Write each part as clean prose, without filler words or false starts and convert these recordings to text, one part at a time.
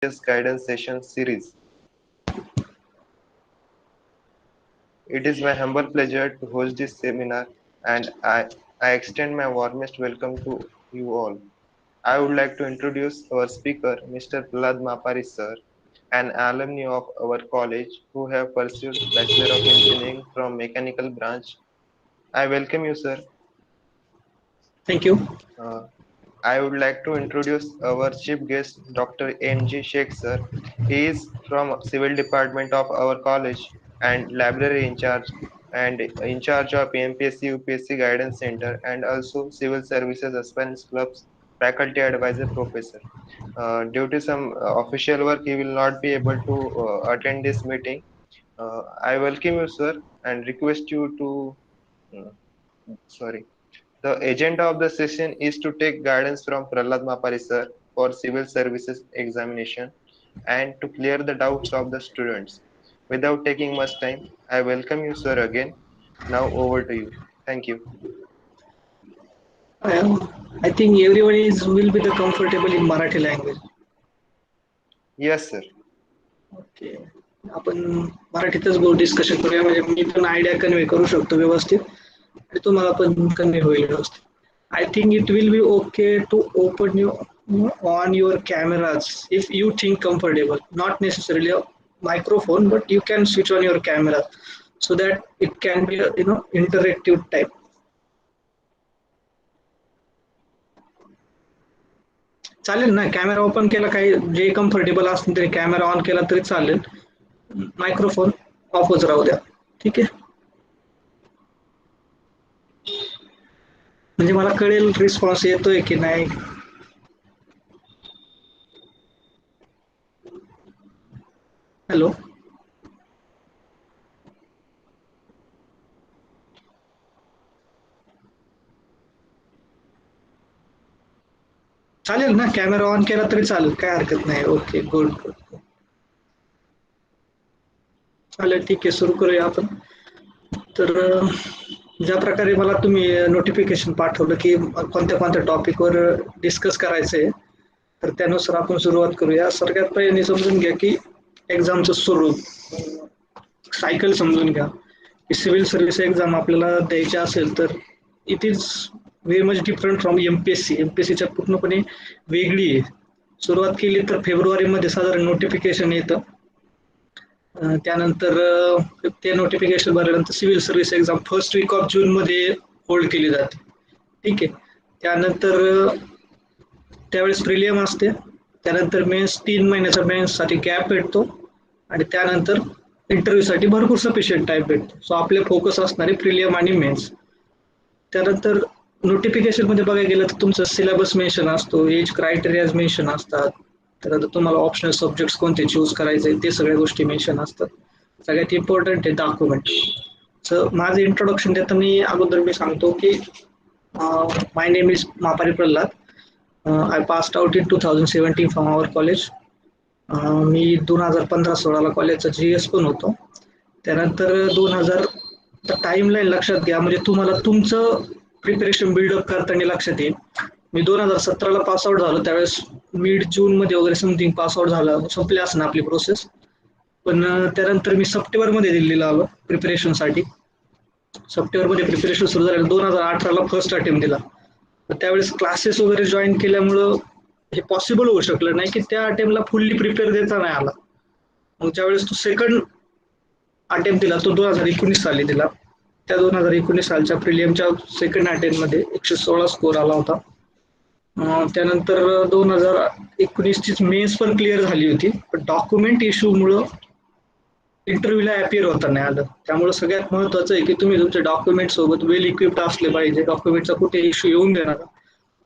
Yes Guidance Session series. It is my humble pleasure to host this seminar and I extend my warmest welcome to you all. I would like to introduce our speaker, Mr. Prahlad Mapari sir, an alumni of our college who have pursued Bachelor of Engineering from Mechanical branch. I welcome you, sir. Thank you. Uh, I would like to introduce our chief guest, Dr. N.G. Sheikh sir. He is from Civil Department of our college and library in charge of MPSC UPSC Guidance Center and also Civil Services Aspirants Club's faculty advisor professor. Due to some official work, he will not be able to attend this meeting. I welcome you, sir, and request you to sorry. The agenda of the session is to take guidance from Prahlad Mapari sir for civil services examination and to clear the doubts of the students. Without taking much time, I welcome you, sir, again. Now over to you. Thank you. I think everyone is will be the comfortable in Marathi language. Yes, sir. Okay. आपण मराठीतच बोल discussion करूया म्हणजे मी पण idea convey करू शकतो व्यवस्थित आणि तुम्हाला पण कन्वे होईल व्यवस्थित. I think it will be okay to open you on your cameras if you think comfortable. Not necessarily a microphone, but you can switch on your camera so that it can be a interactive type. चालेल ना camera open केला काही जे comfortable असतील तरी camera on केला तरी चालेल microphone ऑफच राहू द्या ठीक आहे म्हणजे मला कळेल रिस्पॉन्स येतोय की नाही हॅलो चालेल ना कॅमेरा ऑन केला तरी चालेल काय हरकत नाही ओके गुड गुड चालेल ठीक आहे सुरू करूया आपण तर ज्या प्रकारे मला तुम्ही नोटिफिकेशन पाठवलं की कोणत्या कोणत्या टॉपिकवर डिस्कस करायचं आहे तर त्यानुसार आपण सुरुवात करूया सगळ्यात पहिले समजून घ्या की एक्झामचं स्वरूप सायकल समजून घ्या की सिव्हिल सर्व्हिस एक्झाम आपल्याला द्यायची असेल तर it is very much different from MPSC एमपीएससीच्या पूर्णपणे वेगळी आहे सुरुवात केली तर फेब्रुवारीमध्ये साधारण नोटिफिकेशन येतं त्यानंतर ते नोटिफिकेशन भरल्यानंतर civil service exam first week of जूनमध्ये होल्ड केली जाते ठीक आहे त्यानंतर त्यावेळेस प्रिलियम असते त्यानंतर मेन्स 3 महिन्याचा मेन्ससाठी गॅप भेटतो आणि त्यानंतर इंटरव्ह्यूसाठी भरपूर सफिशियंट टाईम भेटतो सो आपले फोकस असणारे प्रिलियम आणि मेन्स त्यानंतर नोटिफिकेशनमध्ये बघायला गेलं तर तुमचा सिलेबस मेन्शन असतो एज क्रायटेरियाज मेन्शन असतात त्यानंतर तुम्हाला ऑप्शनल सब्जेक्ट्स कोणते चूज करायचे ते सगळ्या गोष्टी मेन्शन असतात सगळ्यात इम्पॉर्टंट आहे डॉक्युमेंट सो माझं इंट्रोडक्शन देताना अगोदर मी सांगतो की my name is Mapari Pralhad I passed out in 2017 from our college मी 2015-16ला कॉलेजचा GS पण होतो त्यानंतर 2000 टाईमलाईन लक्षात घ्या म्हणजे तुम्हाला तुमचं प्रिपरेशन बिल्डअप करताना लक्षात येईल मी 2017ला पास आउट झालो त्यावेळेस मिड जून मध्ये वगैरे समथिंग पास आउट झालं संपली असं आपली प्रोसेस पण त्यानंतर मी सप्टेंबरमध्ये दिल्लीला आलो प्रिपरेशनसाठी सप्टेंबरमध्ये प्रिपरेशन सुरू झालं 2018ला फर्स्ट अटेम्प्ट दिला त्यावेळेस क्लासेस वगैरे जॉईन केल्यामुळं हे पॉसिबल होऊ शकलं नाही की त्या अटेम्प्टला फुल्ली प्रिपेअर देता नाही आला मग ज्यावेळेस तो सेकंड अटेम्प्ट दिला तो 2019 साली दिला त्या 2019 सालच्या प्रिलियमच्या सेकंड अटेम्प्टमध्ये 116 स्कोर आला होता त्यानंतर 2019ची मेन्स पण क्लिअर झाली होती पण डॉक्युमेंट इश्यूमुळं इंटरव्ह्यूला अपिअर होता नाही आलं त्यामुळे सगळ्यात महत्त्वाचं आहे की तुम्ही तुमच्या डॉक्युमेंट सोबत वेल इक्विप्ड असले पाहिजे डॉक्युमेंटचा कुठे इश्यू येऊन देणार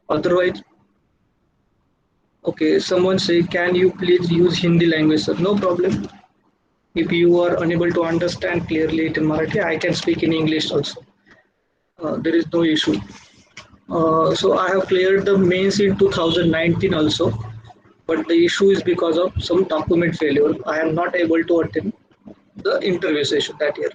otherwise okay someone say can you please use Hindi language sir no problem if you are unable to understand clearly it in Marathi I can speak in English also there is no issue so I have cleared the mains in 2019 also but the issue is because of some document failure I am not able to attend the interview session that year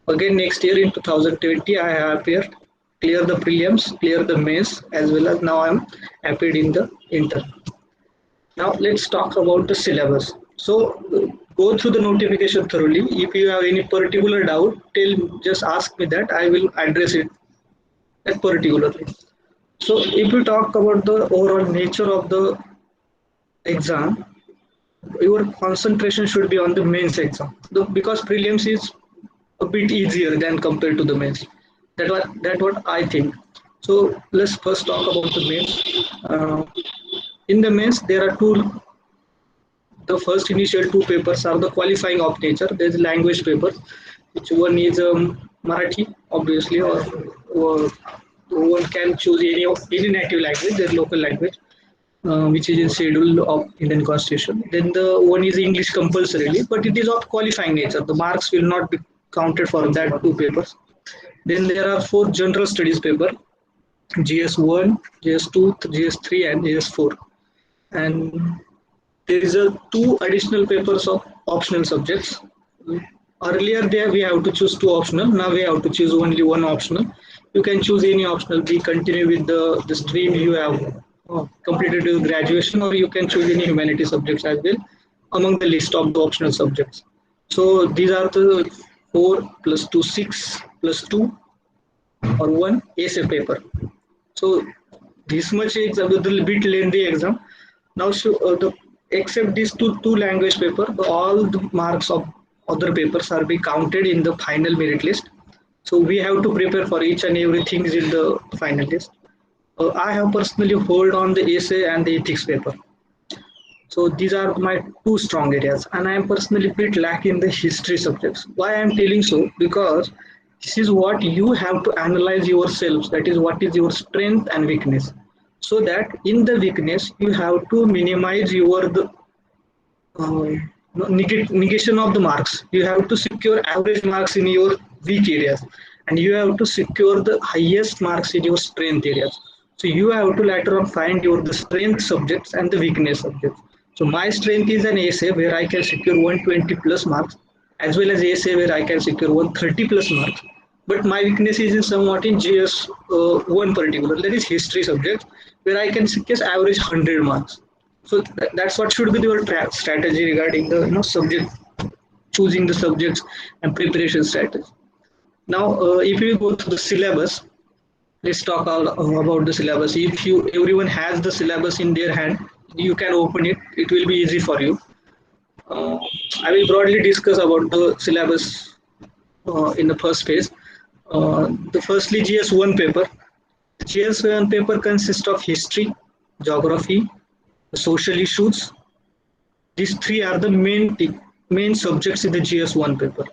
again next year in 2020 I have appeared clear the prelims clear the mains as well as now I am appeared in the interview Now let's talk about the syllabus. So go through the notification thoroughly. If you have any particular doubt, just ask me that. I will address it particularly. So if we talk about the overall nature of the exam, your concentration should be on the mains exam. Because prelims is a bit easier than compared to the mains. That what I think. So let's first talk about the mains. Uh, in the mains, there are two. The first initial two papers are the qualifying of nature. There is language paper, which one is Marathi, obviously, or one can choose any native language, their local language, which is in schedule of Indian Constitution. Then the one is English compulsorily, but it is of qualifying nature. The marks will not be counted for that two papers. Then there are four general studies paper: GS1, GS2, GS3, and GS4. And there is a two additional papers of optional subjects. Earlier there we have to choose two optional. Now we have to choose only one optional. You can choose any optional. We continue with the stream you have completed your graduation, or you can choose any humanity subjects as well among the list of the optional subjects. So these are the 4 plus 2, 6 plus 2 or 1 essay paper. So this much is a little bit lengthy exam. Now, except these two language paper, all the marks of other papers are be counted in the final merit list. So we have to prepare for each and everything in the final list. I have personally hold on the essay and the ethics paper. So these are my two strong areas, and I am personally bit lack in the history subjects. Why I am telling so? Because this is what you have to analyze yourselves. That is what is your strength and weakness. So that in the weakness you have to minimize your uh, negation of the marks. You have to secure average marks in your weak areas, and you have to secure the highest marks in your strength areas. So you have to later on find your the strength subjects and the weakness subjects. So my strength is an essay where I can secure 120 plus marks, as well as essay where I can secure 130 plus marks. But my weakness is in somewhat in GS one particular, that is history subject, where I can secure average 100 marks. So that's what should be your strategy regarding the subject, choosing the subjects and preparation strategy. Now, if we go to the syllabus, let's talk about the syllabus. If you everyone has the syllabus in their hand, you can open it. It will be easy for you. Uh, I will broadly discuss about the syllabus in the first phase. The firstly GS1 paper. The GS1 paper consists of history, geography, social issues. These three are the main subjects in the GS1 paper.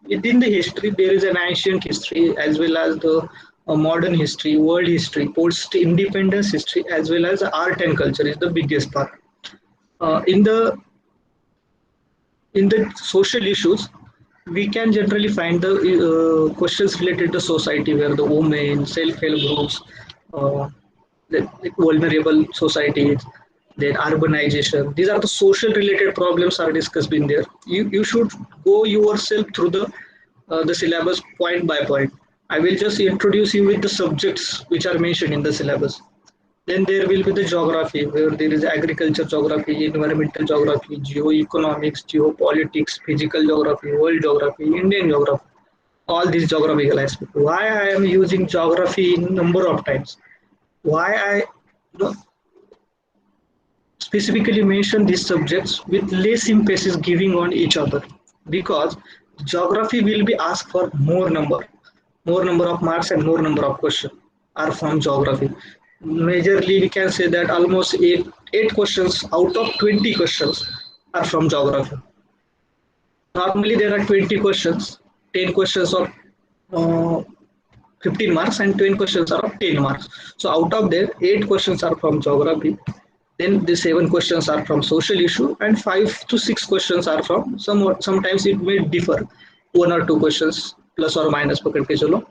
Within the history, there is an ancient history as well as the modern history, world history, post-independence history, as well as art and culture is the biggest part. Uh, in the in the social issues, we can generally find the questions related to society, where the women, self-help groups, uh, the vulnerable societies, then urbanization. These are the social related problems are discussed in there. You should go yourself through the syllabus point by point. I will just introduce you with the subjects which are mentioned in the syllabus. Then there will be the geography, where there is agriculture geography, environmental geography, geoeconomics, geopolitics, physical geography, world geography, Indian geography, all these geographical aspects. Why I am using geography in number of times? Why I specifically mention these subjects with less emphasis giving on each other? Because geography will be asked for more number of marks and more number of questions are from geography. Majorly, we can say that almost eight questions out of 20 questions are from geography. Normally, there are 20 questions, 10 questions of uh, 15 marks, and 10 questions are of 10 marks. So, out of there, 8 questions are from geography. Then the 7 questions are from social issue, and 5 to 6 questions are from somewhat. Sometimes it may differ, 1 or 2 questions plus or minus. पकड़ के चलो.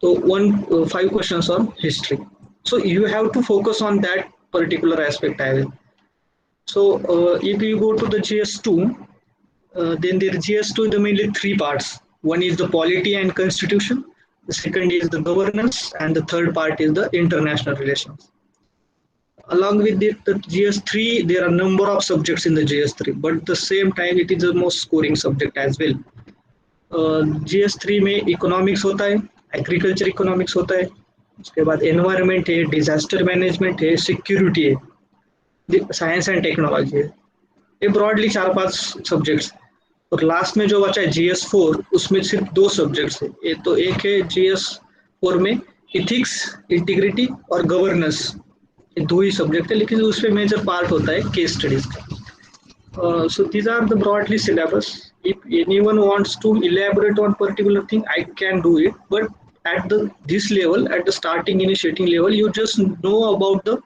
So 5 questions on history. So you have to focus on that particular aspect. I will. So if you go to the GS2, then the GS2 the mainly three parts. One is the polity and constitution. The second is the governance, and the third part is the international relations. Along with it, the GS3, there are number of subjects in the GS3, but at the same time, it is the most scoring subject as well. GS3 में economics होता है, agriculture economics होता है, उसके बाद environment है, disaster management है, security है, साइंस एंड टेक्नोलॉजी है. ये ब्रॉडली 4-5 सब्जेक्ट्स. और लास्ट में जो बचा है GS4, उसमें सिर्फ 2 सब्जेक्ट्स है. ये तो एक है GS4 में इथिक्स, इंटीग्रिटी और गवर्नेंस, ये 2 ही सब्जेक्ट है, लेकिन उसमें मेजर पार्ट होता है केस स्टडीज का. So these are the broadly syllabus. If anyone wants to elaborate on particular thing, I can do it. But at this level, at the starting initiating level, you just know about the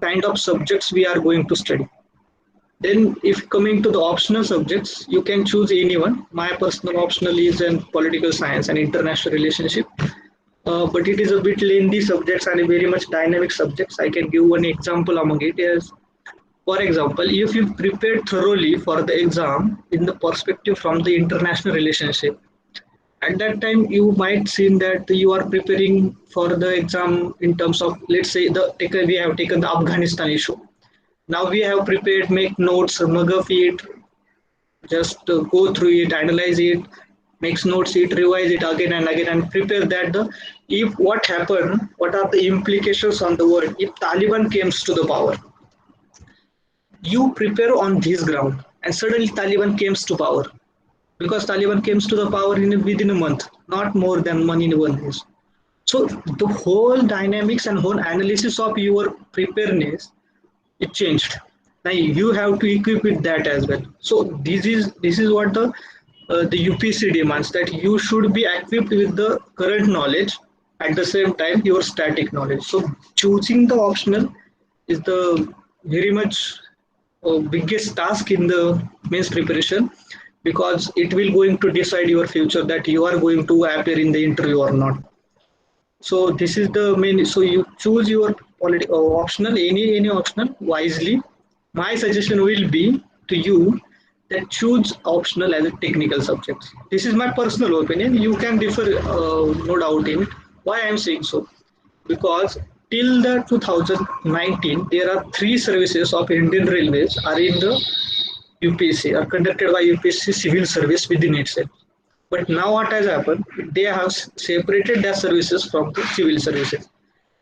kind of subjects we are going to study. Then, if coming to the optional subjects, you can choose anyone. My personal optional is in political science and international relationship. But it is a bit lengthy subjects and a very much dynamic subjects. I can give one example among it. As for example, if you prepared thoroughly for the exam in the perspective from the international relationship, at that time you might seem that you are preparing for the exam in terms of, let's say, we have taken the Afghanistan issue. Now we have prepared, make notes, mug it, just go through it, analyze it, makes notes it, revise it again and prepare that if what happened, what are the implications on the world if Taliban comes to the power. You prepare on this ground, and suddenly Taliban comes to power, because Taliban comes to the power within a month, not more than 1 in 1 year. So the whole dynamics and whole analysis of your preparedness, it changed. Now you have to equip with that as well. So this is what the UPSC demands, that you should be equipped with the current knowledge, at the same time your static knowledge. So choosing the optional is the very much biggest task in the mains preparation, because it will going to decide your future, that you are going to appear in the interview or not. So this is the main. So you choose your optional, any optional wisely. My suggestion will be to you that choose optional as a technical subject. This is my personal opinion. You can differ, no doubt in it. Why I am saying so? Because till the 2019, there are 3 services of Indian Railways are in the UPSC, are conducted by UPSC civil service within itself. But now what has happened? They have separated their services from the civil services.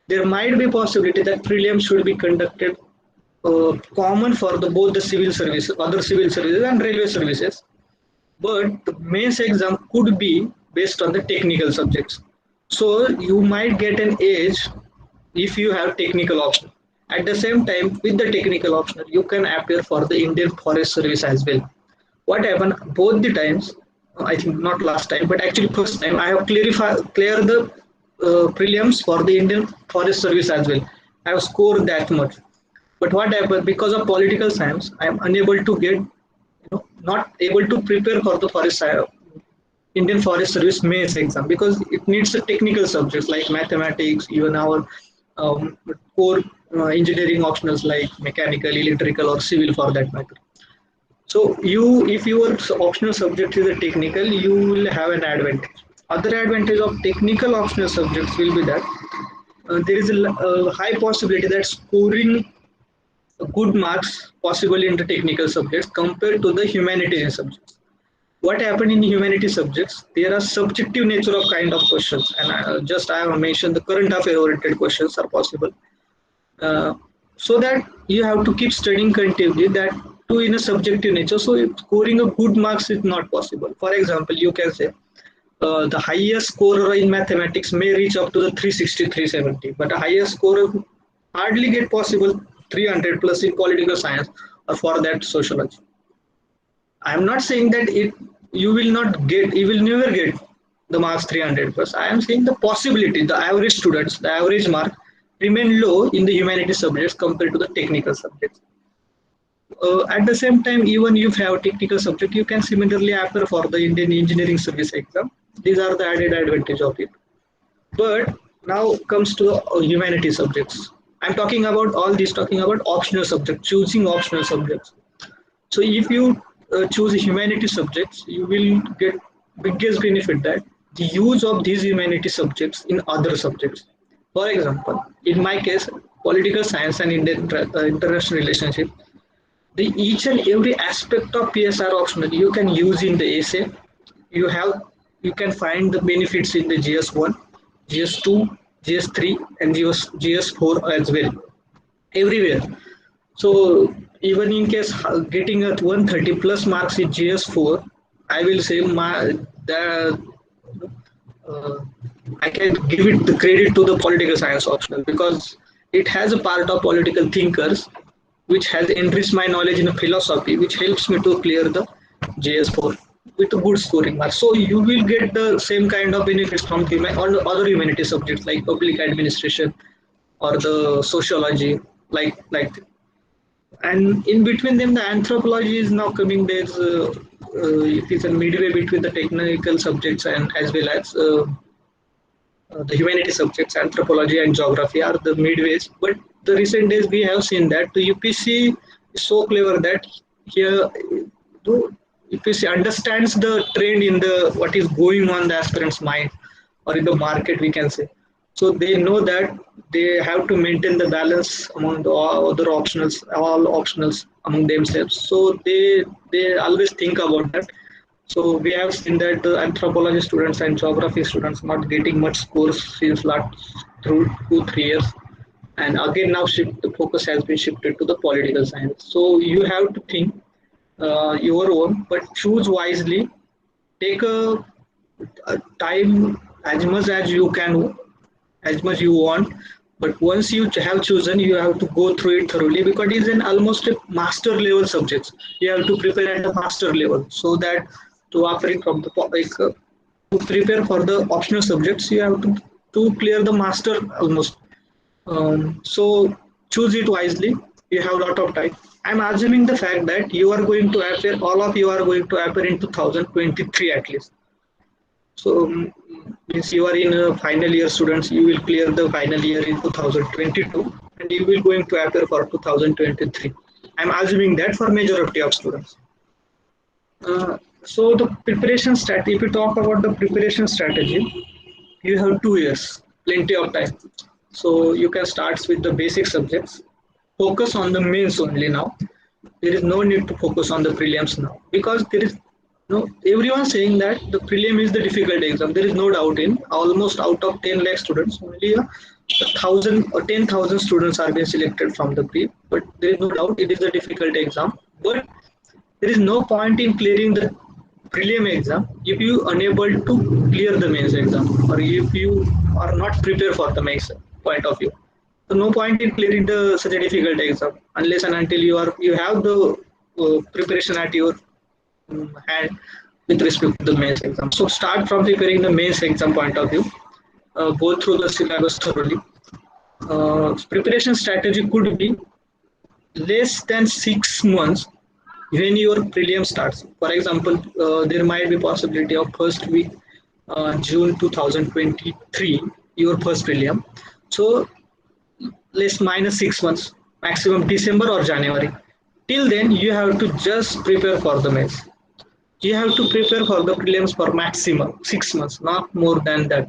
There might be possibility that prelims should be conducted common for both the civil services, other civil services and railway services. But the mains exam could be based on the technical subjects. So you might get an edge if you have technical option. At the same time, with the technical option, you can appear for the Indian Forest Service as well. What happened both the times, I think not last time, but actually first time, I have clear the prelims for the Indian Forest Service as well. I have scored that much. But what happened, because of political science, I am unable to get, not able to prepare for the Indian Forest Service mains exam, because it needs a technical subjects like mathematics, even our core engineering optionals like mechanical, electrical, or civil for that matter. So if your optional subject is a technical, you will have an advantage. Other advantage of technical optional subjects will be that there is a high possibility that scoring good marks possible in the technical subjects compared to the humanities subjects. What happened in humanity subjects, there are subjective nature of kind of questions, and I have mentioned the current affair oriented questions are possible, so that you have to keep studying continuously, that too in a subjective nature. So scoring a good marks is not possible. For example, you can say the highest scorer in mathematics may reach up to the 360, 370, but a highest scorer hardly get possible 300 plus in political science or for that sociology. I am not saying that you will never get the marks 300 plus. I am saying the possibility, the average students, the average mark remain low in the humanities subjects compared to the technical subjects. At the same time, even if you have technical subject, you can similarly appear for the Indian Engineering Service exam. These are the added advantage of it. But now comes to the humanities subjects. I'm talking about all these, talking about optional subjects, choosing optional subjects. So if you choose humanities subjects, you will get biggest benefit that the use of these humanities subjects in other subjects. For example, in my case, political science and international relationship, the each and every aspect of PSR optional you can use in the essay. You have you can find the benefits in the GS1, GS2, GS3, and GS4 as well, everywhere. So even in case getting at 130 plus marks in GS4, I will say the uh, I can give it the credit to the political science optional because it has a part of political thinkers, which has enriched my knowledge in a philosophy, which helps me to clear the JS4 with a good scoring mark. So you will get the same kind of benefits from other humanity subjects like public administration or the sociology, like and in between them the anthropology is now coming. There's it is a midway between the technical subjects and as well as the humanity subjects. Anthropology and geography are the midways, but the recent days we have seen that the UPC is so clever that here the UPC understands the trend in the what is going on the aspirant's mind or in the market, we can say. So they know that they have to maintain the balance among the other optionals, all optionals among themselves. So they always think about that. So we have seen that the anthropology students and geography students not getting much scores since last through 2 3 years, and again now the focus has been shifted to the political science. So you have to think your own, but choose wisely. Take a time as much as you can, as much you want. But once you have chosen, you have to go through it thoroughly because it is an almost a master level subject. You have to prepare at the master level so that to operate from the to prepare for the optional subjects, you have to clear the master almost. So choose it wisely. You have a lot of time. I'm assuming the fact that you are going to appear, all of you are going to appear in 2023 at least. So means you are in a final year students, you will clear the final year in 2022 and you will going to appear for 2023. I'm assuming that for majority of students. So the preparation strategy, if you talk about the preparation strategy, you have 2 years, plenty of time. So you can start with the basic subjects, focus on the mains only now. There is no need to focus on the prelims now because there is no everyone saying that the prelim is the difficult exam. There is no doubt in almost out of 10 lakh students, only a thousand or 10,000 students are being selected from the pre. But there is no doubt it is a difficult exam. But there is no point in clearing the prelim exam if you unable to clear the mains exam or if you are not prepared for the mains point of view. So no point in clearing the such a difficult exam unless and until you have the preparation at your hand with respect to the mains exam. So start from preparing the mains exam point of view. Go through the syllabus thoroughly. Preparation strategy could be less than 6 months when your prelim starts. For example, there might be possibility of first week June 2023, your first prelim. So less minus 6 months, maximum December or January. Till then, you have to just prepare for the mains. You have to prepare for the prelims for maximum 6 months, not more than that.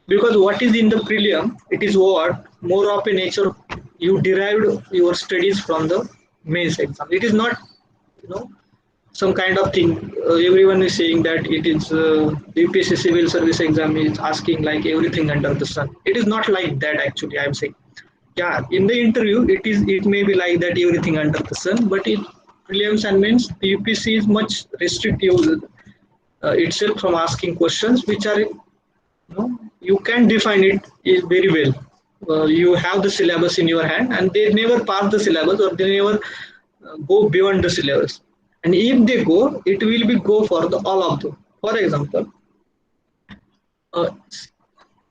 Because what is in the prelim, it is what more of a nature you derived your studies from the mains exam. It is not, you know, some kind of thing. Everyone is saying that it is UPSC civil service exam is asking like everything under the sun. It is not like that actually. I am saying, yeah, in the interview it may be like that everything under the sun, but it prelims and mains the UPSC is much restrictive itself from asking questions which are you can define it very well. You have the syllabus in your hand and they never pass the syllabus or they never go beyond the syllabus, and if they go it will be go for the all of them. For example, uh,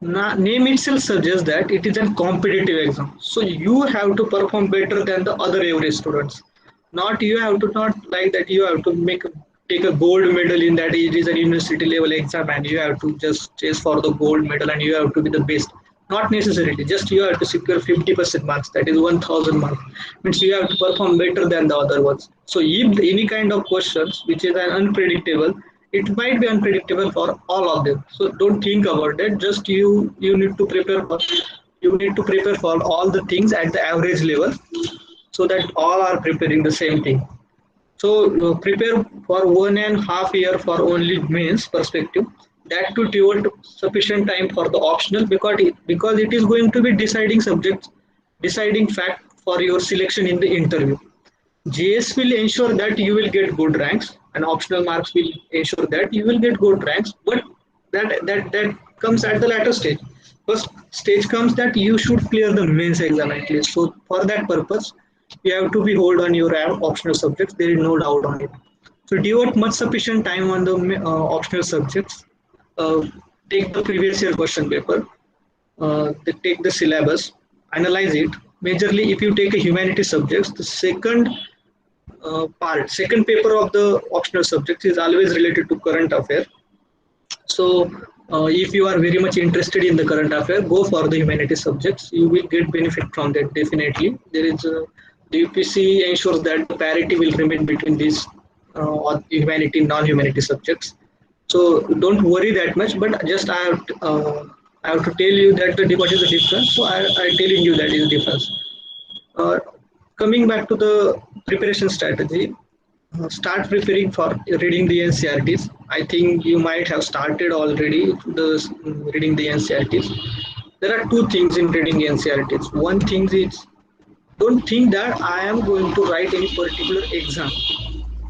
name itself suggests that it is a competitive exam, so you have to perform better than the other average students. Not you have to not like that you have to take a gold medal in that it is a university level exam and you have to just chase for the gold medal and you have to be the best. Not necessarily, just you have to secure 50% marks, that is 1000 marks. Means you have to perform better than the other ones. So if any kind of questions which is an unpredictable, it might be unpredictable for all of them. So don't think about that, just you need to prepare for You need to prepare for all the things at the average level so that all are preparing the same thing. So prepare for 1.5 year for only mains perspective. That to devote sufficient time for the optional, because it is going to be deciding subject, deciding fact for your selection in the interview. JS will ensure that you will get good ranks, and optional marks will ensure that you will get good ranks. But that comes at the latter stage. First stage comes that you should clear the mains exam at least. So for that purpose, you have to be hold on your optional subjects. There is no doubt on it. So devote much sufficient time on the optional subjects. Uh, take the previous year question paper. Take the syllabus, analyze it. Majorly, if you take a humanity subjects, the second paper of the optional subjects is always related to current affair. So, if you are very much interested in the current affair, go for the humanities subjects. You will get benefit from that definitely. The UPC ensures that the parity will remain between these humanity non-humanity subjects. So don't worry that much. But just I have to tell you that what is the difference. So I telling you that is the difference. Uh, Coming back to the preparation strategy, start preparing for reading the NCRTs. I think you might have started already reading the NCRTs. There are two things in reading NCRTs. One thing is, don't think that I am going to write any particular exam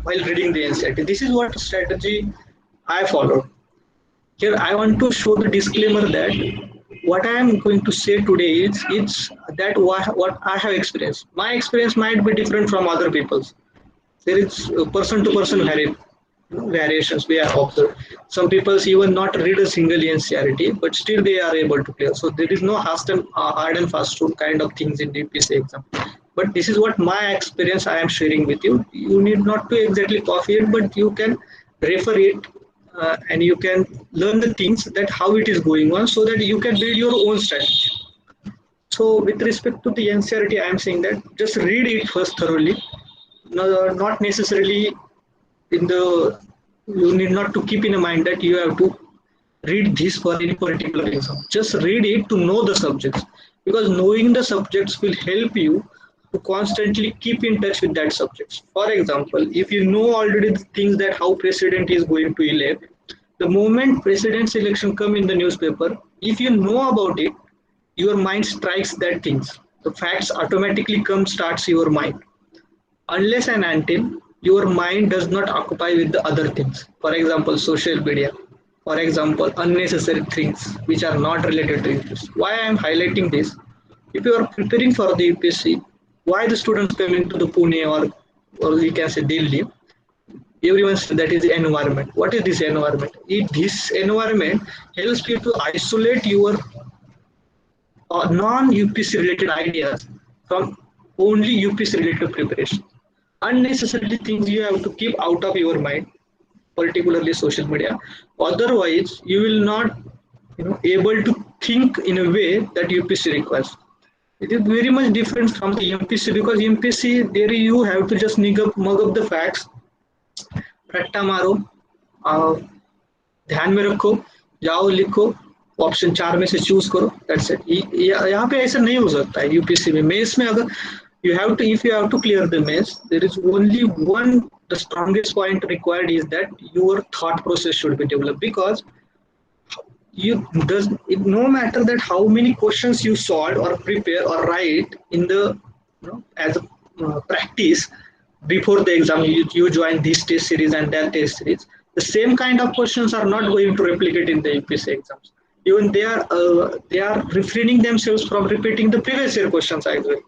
while reading the NCRT. This is what strategy I followed. Here I want to show the disclaimer that what I am going to say today is it's that what I have experienced. My experience might be different from other people's. There is person to person variations we have observed. Some people even not read a single NCRT, but still they are able to clear. So there is no hard and fast rule kind of things in DPC exam. But this is what my experience I am sharing with you. You need not to exactly copy it, but you can refer it, and you can learn the things that how it is going on, so that you can build your own strategy. So with respect to the NCRT, I am saying that just read it first thoroughly. No, not necessarily in the you need not to keep in mind that you have to read this for any particular exam. Just read it to know the subjects, because knowing the subjects will help you to constantly keep in touch with that subjects. For example, if you know already the things that how president is going to elect, the moment president's election come in the newspaper, if you know about it, your mind strikes that things. The facts automatically come starts your mind, unless and until your mind does not occupy with the other things. For example, social media. For example, unnecessary things which are not related to UPSC. Why I am highlighting this? If you are preparing for the UPSC, why the students coming to the Pune, or we can say Delhi? Everyone says that is the environment. What is this environment? This environment helps you to isolate your non-UPC related ideas from only UPC related preparation. Unnecessarily things you have to keep out of your mind, particularly social media. Otherwise, you will not able to think in a way that UPC requires. It is very much different from the MPC, because MPC there you have to just mug up the facts, रट्टा मारो, ध्यान में रखो, जाओ लिखो, option 4 में से choose करो, दैट्स इट। यहाँ पे ऐसा नहीं हो सकता है यूपीएससी में। मेंस में अगर you have to if you have to clear the mains, there is only one, the strongest point required is that your thought process should be developed, because you does it no matter that how many questions you solve or prepare or write in the as a practice before the exam, you join this test series and that test series, the same kind of questions are not going to replicate in the UPSC exams. Even they are refraining themselves from repeating the previous year questions as well.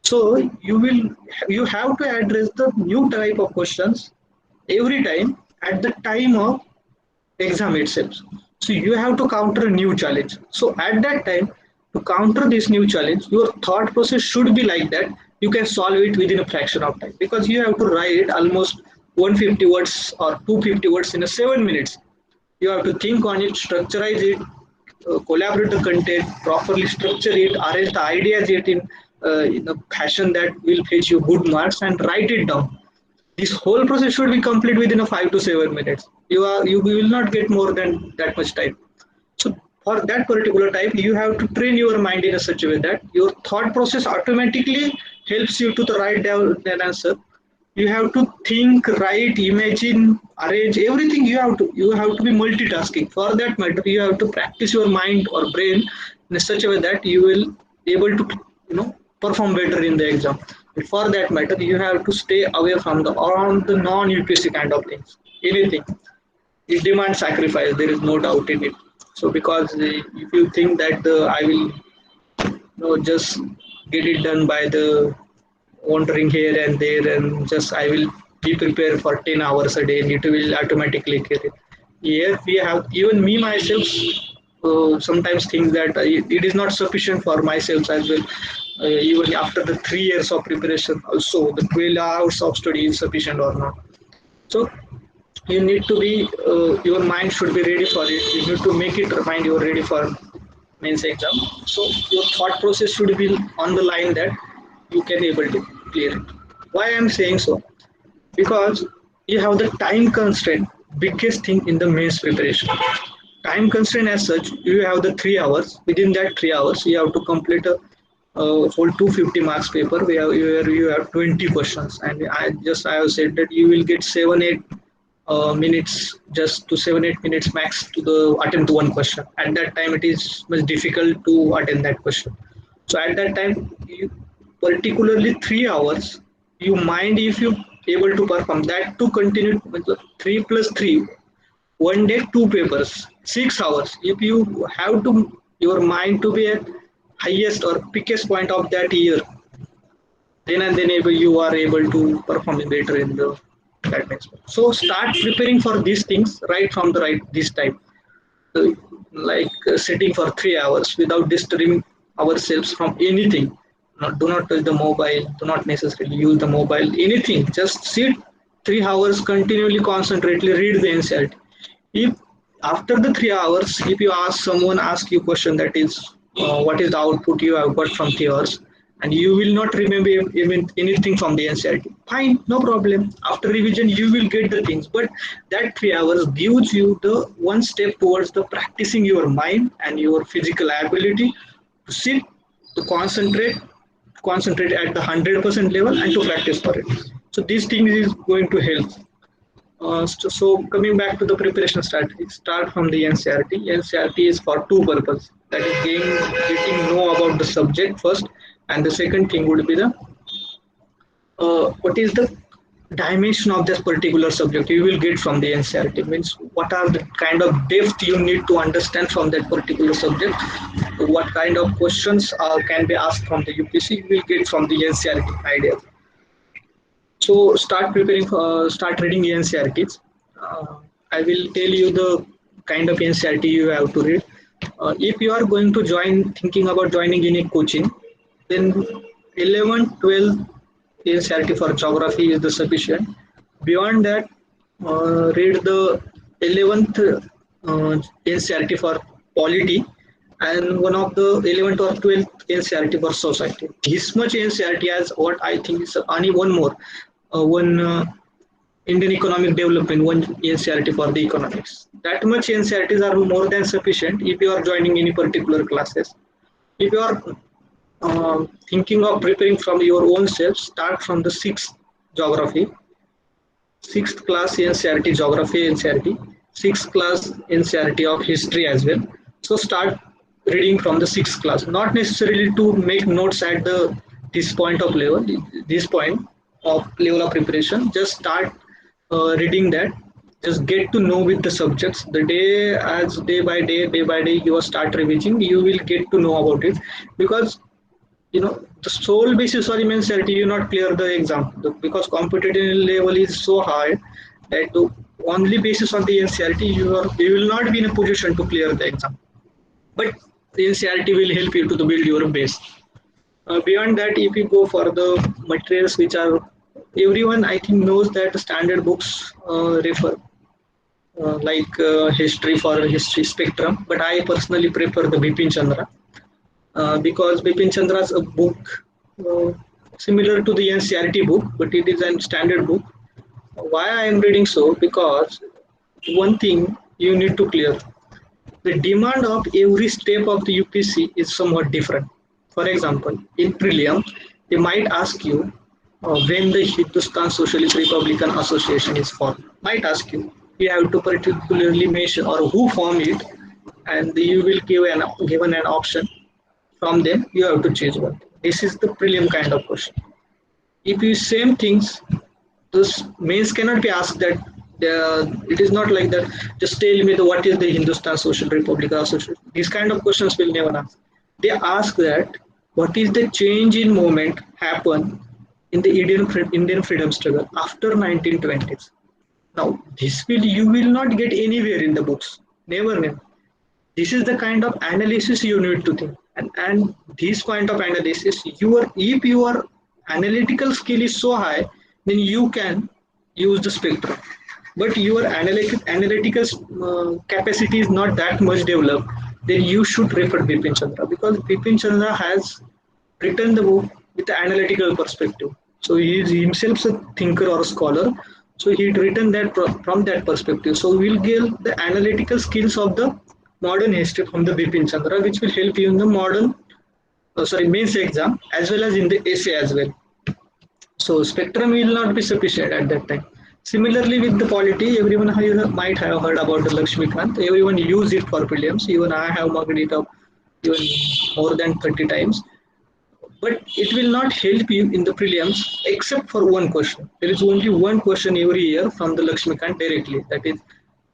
So you have to address the new type of questions every time at the time of exam itself. So you have to counter a new challenge. So at that time, to counter this new challenge, your thought process should be like that. You can solve it within a fraction of time, because you have to write almost 150 words or 250 words in a 7 minutes. You have to think on it, structurize it, collaborate the content, properly structure it, arrange the ideas in a fashion that will fetch you good marks, and write it down. This whole process should be complete within a 5 to 7 minutes. You will not get more than that much time. So for that particular type, you have to train your mind in a such a way that your thought process automatically helps you to the write down an answer. You have to think, write, imagine, arrange everything. You have to be multitasking. For that matter, you have to practice your mind or brain in such a way that you will able to perform better in the exam. But for that matter, you have to stay away from the around the non UPSC kind of things. Anything it demands sacrifice. There is no doubt in it. So because if you think that I will just get it done by the wandering here and there, and just I will be prepared for 10 hours a day and it will automatically get it. Here we have, even me myself sometimes think that it is not sufficient for myself as well. Even after the 3 years of preparation, also the 12 hours of study is sufficient or not. So you need to be, your mind should be ready for it. You need to make it mind you're ready for mains exam. So your thought process should be on the line that you can able to clear it. Why I'm saying so? Because you have the time constraint, biggest thing in the mains preparation. Time constraint as such, you have the 3 hours. Within that 3 hours, you have to complete a whole 250 marks paper where you have 20 questions, and I have said that you will get 7-8 minutes, just to 7-8 minutes max to the attempt to one question. At that time, it is much difficult to attend that question. So at that time, particularly 3 hours, you mind if you able to perform that to continue with the 3 plus 3 1 day 2 papers 6 hours. If you have to your mind to be at highest or peakest point of that year, then and then able you are able to perform better in the that next one. So start preparing for these things right from the right this time. Uh, sitting for 3 hours without disturbing ourselves from anything. Do not touch the mobile. Do not necessarily use the mobile. Anything. Just sit 3 hours continually, concentrately read the NCERT. If after the 3 hours, if you ask someone ask you question that is what is the output you have got from 3 hours, and you will not remember even anything from the NCERT, fine, no problem. After revision, you will get the things, but that 3 hours gives you the one step towards the practicing your mind and your physical ability to sit, to concentrate at the 100% level and to practice for it. So these things is going to help. So coming back to the preparation strategy, start from the NCERT. NCERT is for two purposes. That is getting know about the subject first, and the second thing would be the what is the dimension of this particular subject you will get from the NCERT. Means what are the kind of depth you need to understand from that particular subject. What kind of questions can be asked from the UPSC you will get from the NCERT idea. So start preparing, start reading NCERTs. I will tell you the kind of NCERT you have to read. If you are going to thinking about joining in a coaching, then 11, 12 NCERT for geography is the sufficient. Beyond that, read the 11th NCERT for polity, and one of the 11th or 12th NCERT for society. This much NCERT as what I think is only one more. One Indian economic development, one NCERT for the economics. That much NCERTs are more than sufficient if you are joining any particular classes. If you are thinking of preparing from your own self, start from the sixth geography, sixth class NCERT geography NCERT, sixth class NCERT of history as well. So start reading from the sixth class, not necessarily to make notes at the this point of level, this point of level of preparation. Just start reading that. Just get to know with the subjects. The day as day by day you start revision, you will get to know about it, because the sole basis or immense certainty you not clear the exam, because competitive level is so high that the only basis on the NCERT you will not be in a position to clear the exam. But the NCERT will help you to build your base. Beyond that, if you go for the materials which are everyone I think knows that the standard books refer history for history spectrum, but I personally prefer the Bipin Chandra because Bipin Chandra's a book similar to the NCERT book, but it is a standard book. Why I am reading so? Because one thing you need to clear. The demand of every step of the UPC is somewhat different. For example, in prelim, they might ask you when the Hindustan Socialist Republican Association is formed. Might ask you. You have to particularly mention or who formed it, and you will given an option. From them, you have to choose one. This is the prelim kind of question. If you same things, those mains cannot be asked that it is not like that. Just tell me what is the Hindustan Social Republic Association. These kind of questions will never ask. They ask that what is the change in moment happen in the Indian freedom struggle after 1920s. Now this will you will not get anywhere in the books. Never, never. This is the kind of analysis you need to think, and this point of analysis, if your analytical skill is so high, then you can use the spectrum. But your analytical capacity is not that much developed, then you should refer Bipin Chandra, because Bipin Chandra has written the book with the analytical perspective. So he is himself a thinker or a scholar. So he had written that from that perspective. So we'll get the analytical skills of the modern history from the Bipin Chandra, which will help you in the mains exam as well as in the essay as well. So spectrum will not be sufficient at that time. Similarly with the polity, everyone might have heard about the Lakshmikant. Everyone use it for prelims. Even I have marked it up even more than 30 times. But it will not help you in the prelims except for one question. There is only one question every year from the Lakshmikant directly. That is,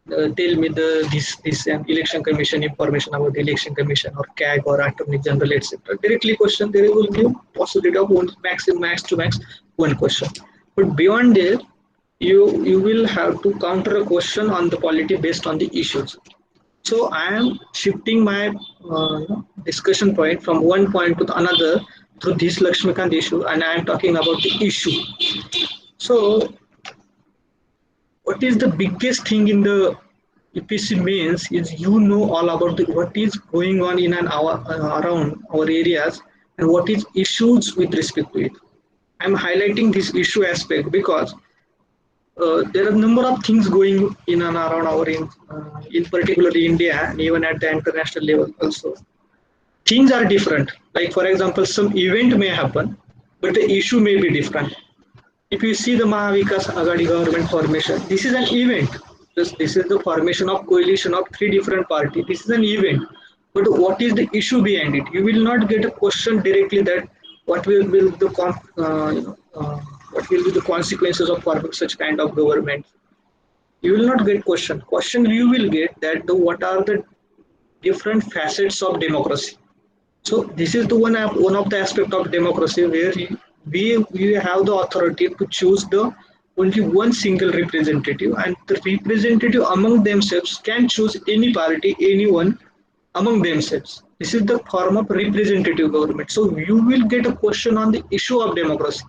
tell me this election commission information about the election commission or CAG or Attorney General, etc. Directly question. There will be possibility of one max to max one question. But beyond there, you will have to counter a question on the polity based on the issues. So I am shifting my discussion point from one point to another through this Lakshmikant issue, and I am talking about the issue. So, what is the biggest thing in the UPC mains is you know all about what is going on in and around our areas and what is issues with respect to it. I am highlighting this issue aspect because there are a number of things going in and around in particularly India and even at the international level also. Things are different. Like for example, some event may happen, but the issue may be different. If you see the Mahavikas Agadi government formation, this is an event. This is the formation of coalition of three different parties. This is an event. But what is the issue behind it? You will not get a question directly that what will be what will be the consequences of forming such kind of government. You will not get question. Question you will get that what are the different facets of democracy. So this is the one of the aspect of democracy where we have the authority to choose the only one single representative, and the representative among themselves can choose any party, anyone among themselves. This is the form of representative government. So you will get a question on the issue of democracy.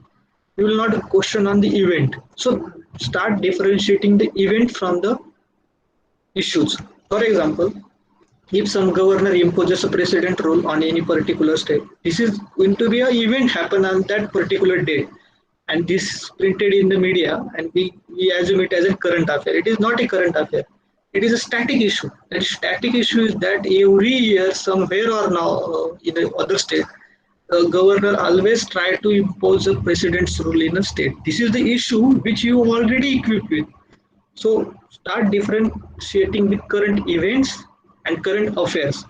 You will not question on the event. So start differentiating the event from the issues. For example, if some governor imposes a precedent rule on any particular state, this is going to be an event happen on that particular day, and this printed in the media, and we assume it as a current affair. It is not a current affair. It is a static issue. That static issue is that every year, somewhere or now in the other state, the governor always try to impose a precedent's rule in a state. This is the issue which you already equipped with. So start differentiating the current events and current affairs.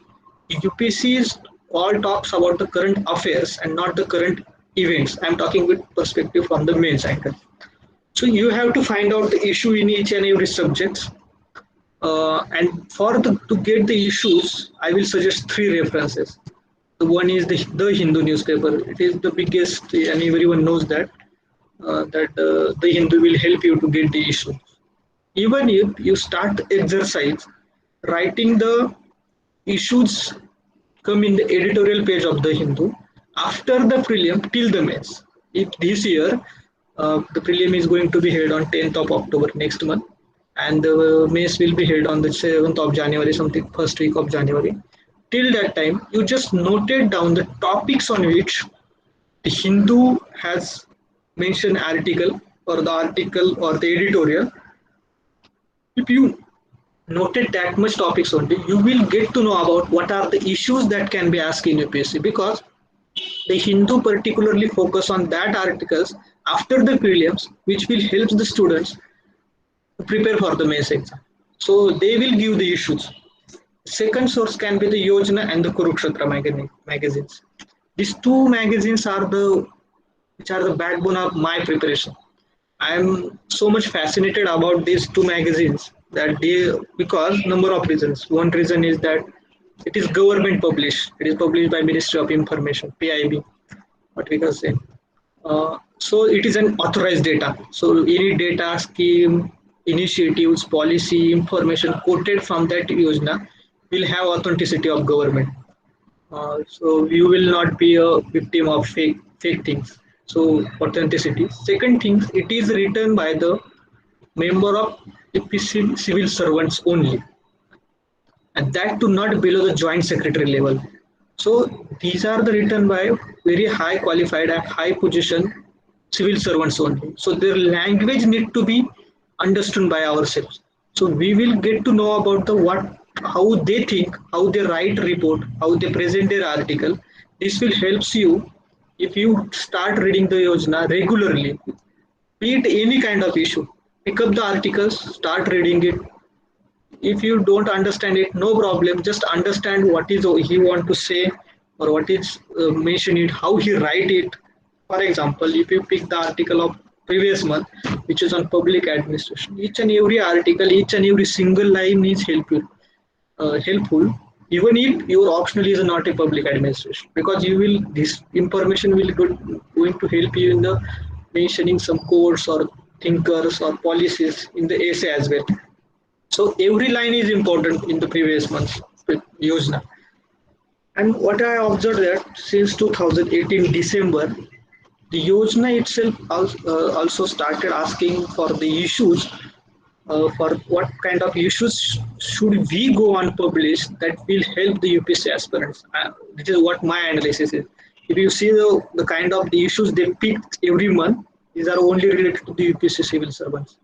UPC's all talks about the current affairs and not the current events. I'm talking with perspective from the main cycle. So you have to find out the issue in each and every subject. And to get the issues, I will suggest three references. The one is the Hindu newspaper. It is the biggest, and everyone knows that the Hindu will help you to get the issue. Even if you start the exercise writing the issues come in the editorial page of the Hindu after the prelim till the mains. If this year the prelim is going to be held on 10th of October next month, and the mains will be held on the 7th of January, something first week of January. Till that time, you just noted down the topics on which the Hindu has mentioned article or the editorial. If you noted that much topics only, you will get to know about what are the issues that can be asked in UPSC, because the Hindu particularly focus on that articles after the prelims, which will help the students to prepare for the mains exam. So they will give the issues. Second source can be the Yojana and the Kurukshetra magazines. These two magazines are the which are the backbone of my preparation. I am so much fascinated about these two magazines that they, because number of reasons. One reason is that it is government published. It is published by Ministry of Information (PIB), what we can say. So it is an authorized data. So any data, scheme, initiatives, policy, information quoted from that Yojana will have authenticity of government. So you will not be a victim of fake things. So authenticity. Second thing, it is written by the member of APC civil servants only, and that to not below the joint secretary level. So these are the written by very high qualified and high position civil servants only. So their language need to be understood by ourselves. So we will get to know about the what, how they think, how they write report, how they present their article. This will helps you if you start reading the Yojana regularly, be it any kind of issue. Pick up the articles, start reading it. If you don't understand it, no problem, just understand what is he want to say, or what is mention it, how he write it. For example, if you pick the article of previous month, which is on public administration, each and every article, each and every single line is helpful, even if your optional is not a public administration, because you will, this information will going to help you in the mentioning some codes or thinkers or policies in the essay as well. So every line is important in the previous month's Yojana. And what I observed that since 2018 December, the Yojana itself also started asking for the issues, for what kind of issues should we go and publish that will help the UPSC aspirants. This is what my analysis is. If you see the kind of the issues they picked every month, these are only related to the UPSC civil servants,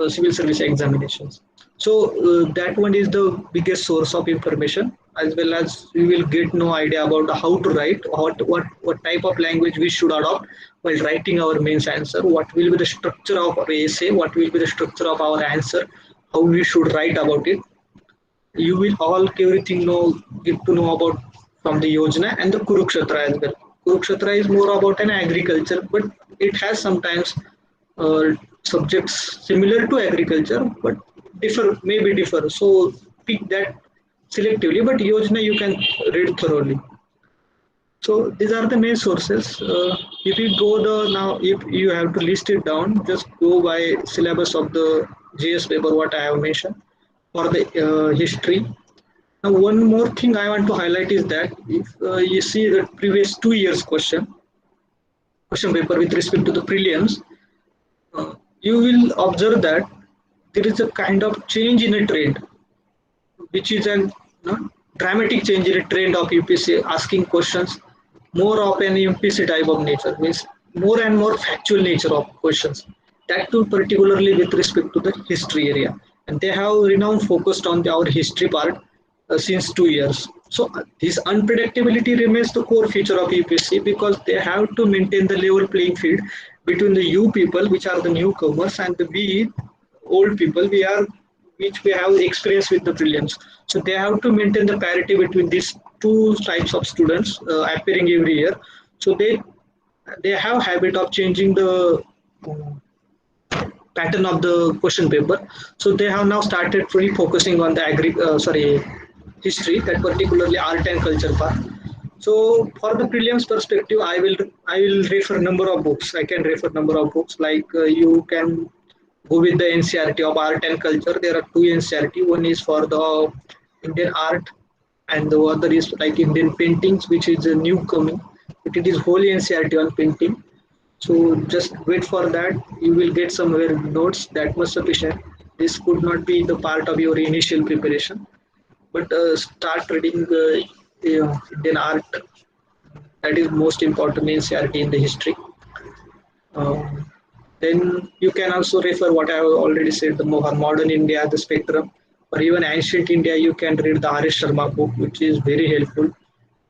civil service examinations. So that one is the biggest source of information, as well as we will get no idea about how to write, what type of language we should adopt while writing our mains answer, what will be the structure of our essay, what will be the structure of our answer, how we should write about it. You will all everything know, get to know about from the Yojana and the Kurukshetra as well. Kurukshetra is more about an agriculture, but it has sometimes uh, subjects similar to agriculture, but maybe differ. So pick that selectively, but Yojana you can read thoroughly. So these are the main sources. If you go the now, if you have to list it down, just go by syllabus of the GS paper what I have mentioned for the history. Now, one more thing I want to highlight is that if you see the previous 2 years question paper with respect to the prelims, you will observe that there is a kind of change in a trend, which is a dramatic change in a trend of UPSC asking questions more of an UPSC type of nature, means more and more factual nature of questions. That too, particularly with respect to the history area, and they have renowned focused on our history part since 2 years. So this unpredictability remains the core feature of UPSC, because they have to maintain the level playing field between the U people, which are the newcomers, and the we old people, which we have experience with the prelims. So they have to maintain the parity between these two types of students appearing every year. So they have habit of changing the pattern of the question paper. So they have now started fully focusing on the history, that particularly art and culture part. So for the prelims perspective, I will refer number of books. I can refer number of books, like you can go with the NCRT of art and culture. There are two NCRT. One is for the Indian art, and the other is like Indian paintings, which is a new coming. But it is wholly NCRT on painting. So just wait for that. You will get somewhere notes that much sufficient. This could not be the part of your initial preparation, but start reading Indian art. That is most important NCRT in the history. Um, then you can also refer what I have already said, the more modern India, the spectrum. or even ancient India, you can read the R.S. Sharma book, which is very helpful.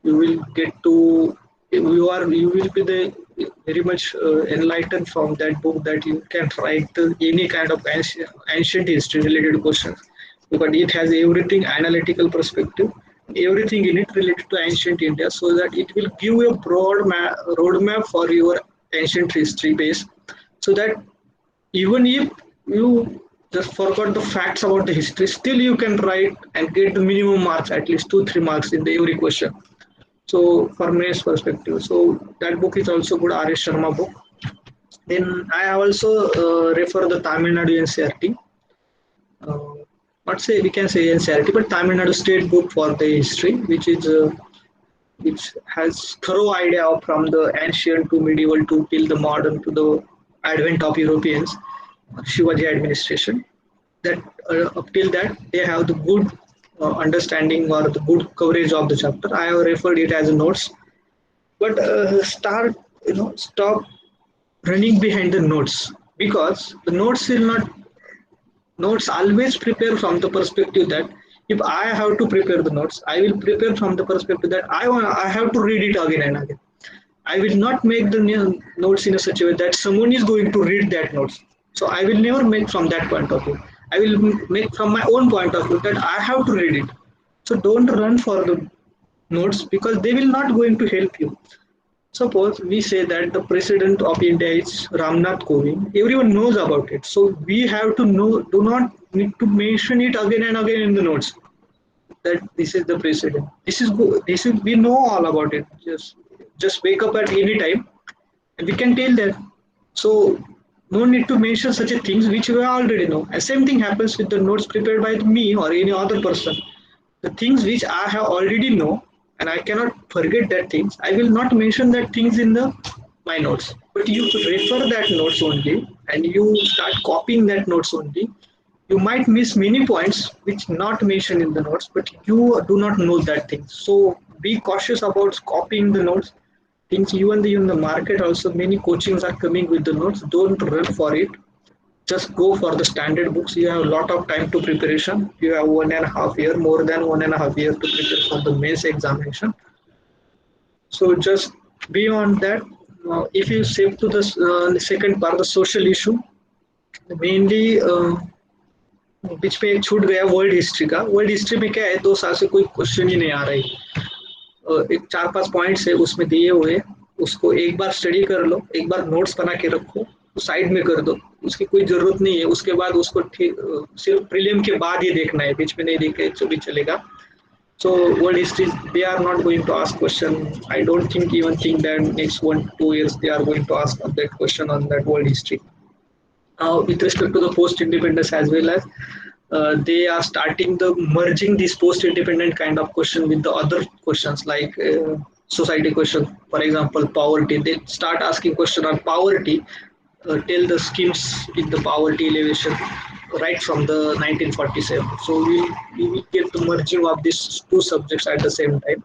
You will get to you will be the very much enlightened from that book that you can write any kind of ancient history related questions, because it has everything analytical perspective, everything in it related to ancient India, so that it will give you a broad roadmap for your ancient history base, so that even if you just forgot the facts about the history, still you can write and get the minimum marks, at least 2-3 marks in the every question. So from my perspective, so that book is also good, R.S. Sharma book. Then I also refer the Tamil Nadu NCRT. Uh, not say we can say NCRT, but Tamil Nadu State Book for the history, which has thorough idea of from the ancient to medieval to till the modern to the advent of Europeans, Shivaji administration. That up till that they have the good understanding or the good coverage of the chapter. I have referred it as notes, but stop running behind the notes, because the notes will not notes always prepare from the perspective that if I have to prepare the notes, I will prepare from the perspective that I have to read it again and again. I will not make the notes in a such a way that someone is going to read that notes. So I will never make from that point of view. I will make from my own point of view that I have to read it. So don't run for the notes, because they will not going to help you. Suppose we say that the president of India is Ramnath Kovind. Everyone knows about it. So we have to know, do not need to mention it again and again in the notes that this is the president. This is good. This is we know all about it. Just wake up at any time and we can tell that. So no need to mention such a things which we already know. And same thing happens with the notes prepared by me or any other person. The things which I have already know and I cannot forget that things, I will not mention that things in the my notes. But you refer that notes only and you start copying that notes only. You might miss many points which not mentioned in the notes, but you do not know that thing. So be cautious about copying the notes. Things even in the market also many coachings are coming with the notes. Don't run for it, just go for the standard books. You have a lot of time to preparation. You have 1.5 year, more than 1.5 year to prepare for the mains examination. So just beyond that, if you shift to the second part, the social issue, mainly बीच में एक छूट गया world history का। World history में क्या है, 2 साल से कोई क्वेश्चन ही नहीं आ रही। एक 4-5 पॉइंट्स है उसमें दिए हुए, उसको एक बार स्टडी कर लो, एक बार नोट्स बना के रखो, साइड में कर दो, उसकी कोई जरूरत नहीं है। उसके बाद उसको सिर्फ प्रीलिम के बाद ही देखना है, बीच में नहीं देखे तो भी चलेगा। So world history, they are not going to ask question. I don't think that next 1-2 years they are going to ask that question on that world history. With respect to the post-independence as well as they are starting the merging this post-independent kind of question with the other questions like society question. For example, poverty. They start asking question on poverty. Tell the schemes in the poverty elevation right from the 1947. So we will get the merging of these two subjects at the same time.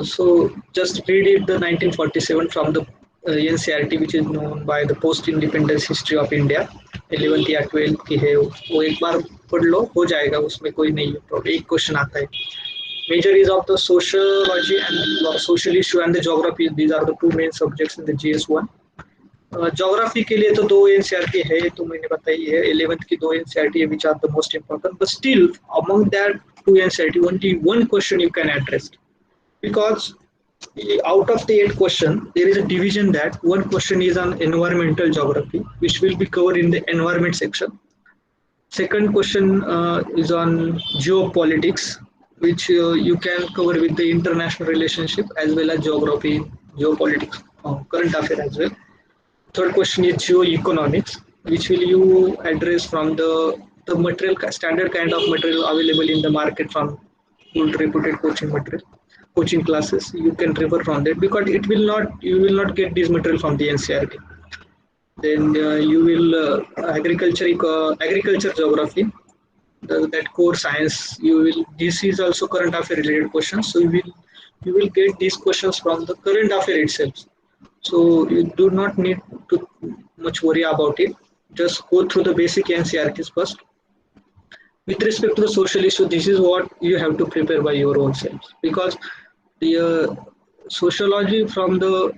So just read it the 1947 from the NCRT, which is known by the post-independence history of India. 11th या 12th की है वो, एक बार पढ़ लो, हो जाएगा, उसमें कोई नहीं है, एक क्वेश्चन आता है। Major is of the sociology and social issue and the geography. These are the two main subjects in the GS1. Geography के लिए तो 2 NCRT है, तो मैंने बताई है। 11th की 2 NCRT है, which are the most important. But still, among that 2 NCRT, only one question you can address, because out of the 8 questions, there is a division that one question is on environmental geography, which will be covered in the environment section. Second question is on geopolitics, which you can cover with the international relationship as well as geography, geopolitics, current affairs as well. Third question is geoeconomics, which will you address from the material standard kind of material available in the market from good reputed coaching classes. You can refer from that, because you will not get this material from the NCRT. Then you will agriculture geography, that core science. This is also current affair related questions. So you will get these questions from the current affair itself. So you do not need to much worry about it. Just go through the basic NCRTs first. With respect to the social issue, this is what you have to prepare by your own self, because the sociology from the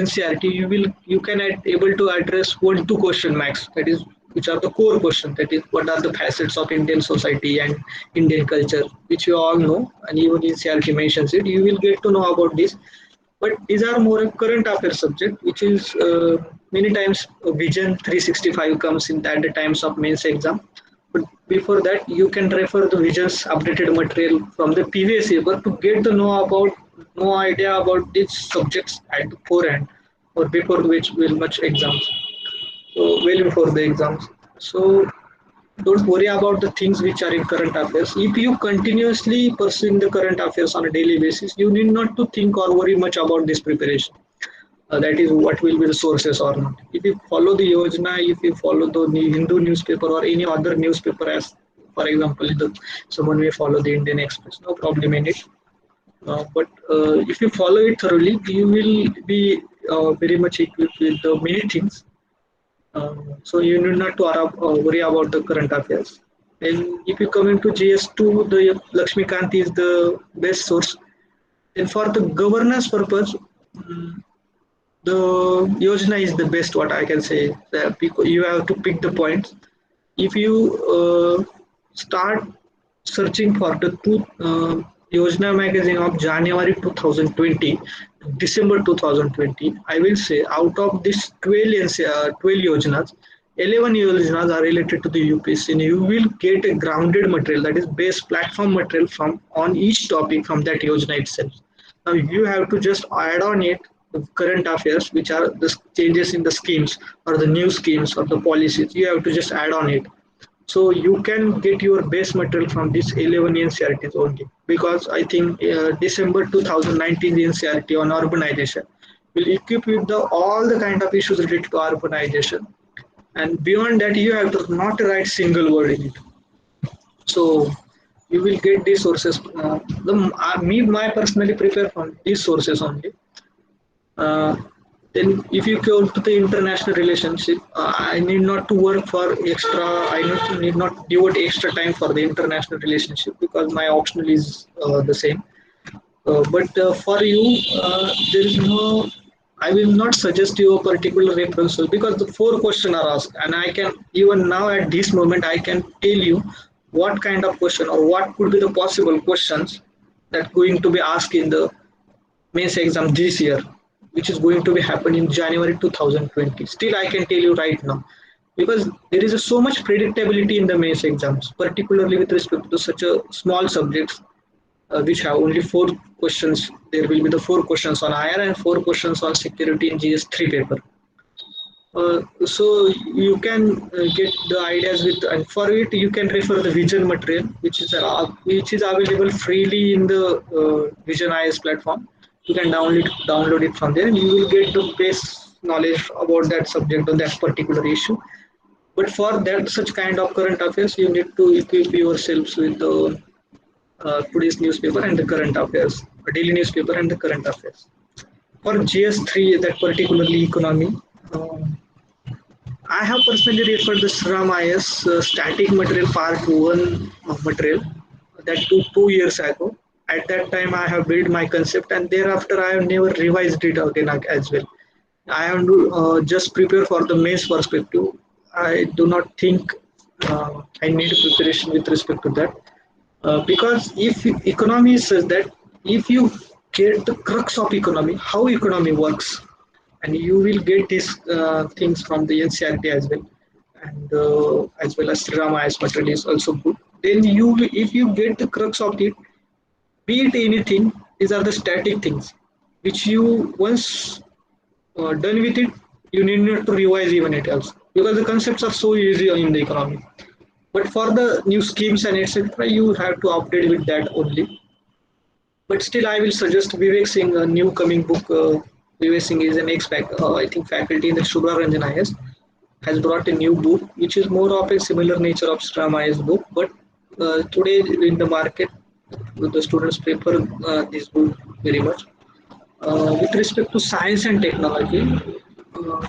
NCRT, you can able to address 1 2 question max, that is which are the core questions, that is what are the facets of Indian society and Indian culture, which you all know, and even NCRT mentions it, you will get to know about this. But these are more a current affairs subject, which is many times Vision 365 comes in at the times of mains exam. But before that, you can refer the Vision's updated material from the previous paper to get to know about no idea about these subjects at the forehand or before which will much exams. So well before the exams. So don't worry about the things which are in current affairs. If you continuously pursuing the current affairs on a daily basis, you need not to think or worry much about this preparation. That is what will be the sources or not. If you follow the Yojana, if you follow the Hindu newspaper or any other newspaper, as for example, someone may follow the Indian Express, no problem in it. But if you follow it thoroughly, you will be very much equipped with the many things, so you need not to worry about the current affairs. And if you come into GS2, the Lakshmikant is the best source. And for the governance purpose, the Yojana is the best. What I can say, that because you have to pick the points. If you start searching for the Yojana magazine of January 2020, December 2020, I will say out of this 12 Yojanas, 11 Yojanas are related to the UPSC, and you will get a grounded material, that is base platform material from on each topic from that Yojana itself. Now you have to just add on it the current affairs, which are the changes in the schemes or the new schemes or the policies. You have to just add on it, so you can get your base material from this 11 NCRTs only, because I think December 2019 NCRT on urbanization will equip with the all the kind of issues related to urbanization, and beyond that you have to not write single word in it. So you will get these sources. Me, my personally prepare from these sources only. Uh, then if you go to the international relationship, I need not to work for extra, need not devote extra time for the international relationship, because my optional is the same. But for you, there is no, I will not suggest you a particular reference source, because the 4 questions are asked, and I can even now at this moment I can tell you what kind of question or what could be the possible questions that going to be asked in the mains exam this year, which is going to be happen in January 2020. Still, I can tell you right now, because there is so much predictability in the mains exams, particularly with respect to such a small subjects, which have only 4 questions. There will be the 4 questions on IR and 4 questions on security in GS3 paper. So you can get the ideas with, and for it you can refer the Vision material, which is available freely in the Vision IS platform. You can download it from there, and you will get the base knowledge about that subject or that particular issue. But for that such kind of current affairs, you need to equip yourselves with the today's newspaper and the current affairs, daily newspaper and the current affairs. For GS3, that particularly economy, um, I have personally referred the SRAM IS static material part 1 material that took 2 years ago. At that time, I have built my concept, and thereafter, I have never revised it again as well. I have to just prepare for the mains perspective. I do not think I need preparation with respect to that, because if economy says that if you get the crux of economy, how economy works, and you will get these things from the NCRT as well, and as well as Sri Rama as material is also good. Then if you get the crux of it, be it anything, these are the static things which you once done with it, you need not to revise even it else, because the concepts are so easy in the economy. But for the new schemes and etc., you have to update with that only. But still, I will suggest Vivek Singh, a new coming book. Vivek Singh is an I think faculty in the Shubhra Ranjan IS, has brought a new book, which is more of a similar nature of Stram IS book. But today in the market, the students prefer this book very much. With respect to science and technology, uh,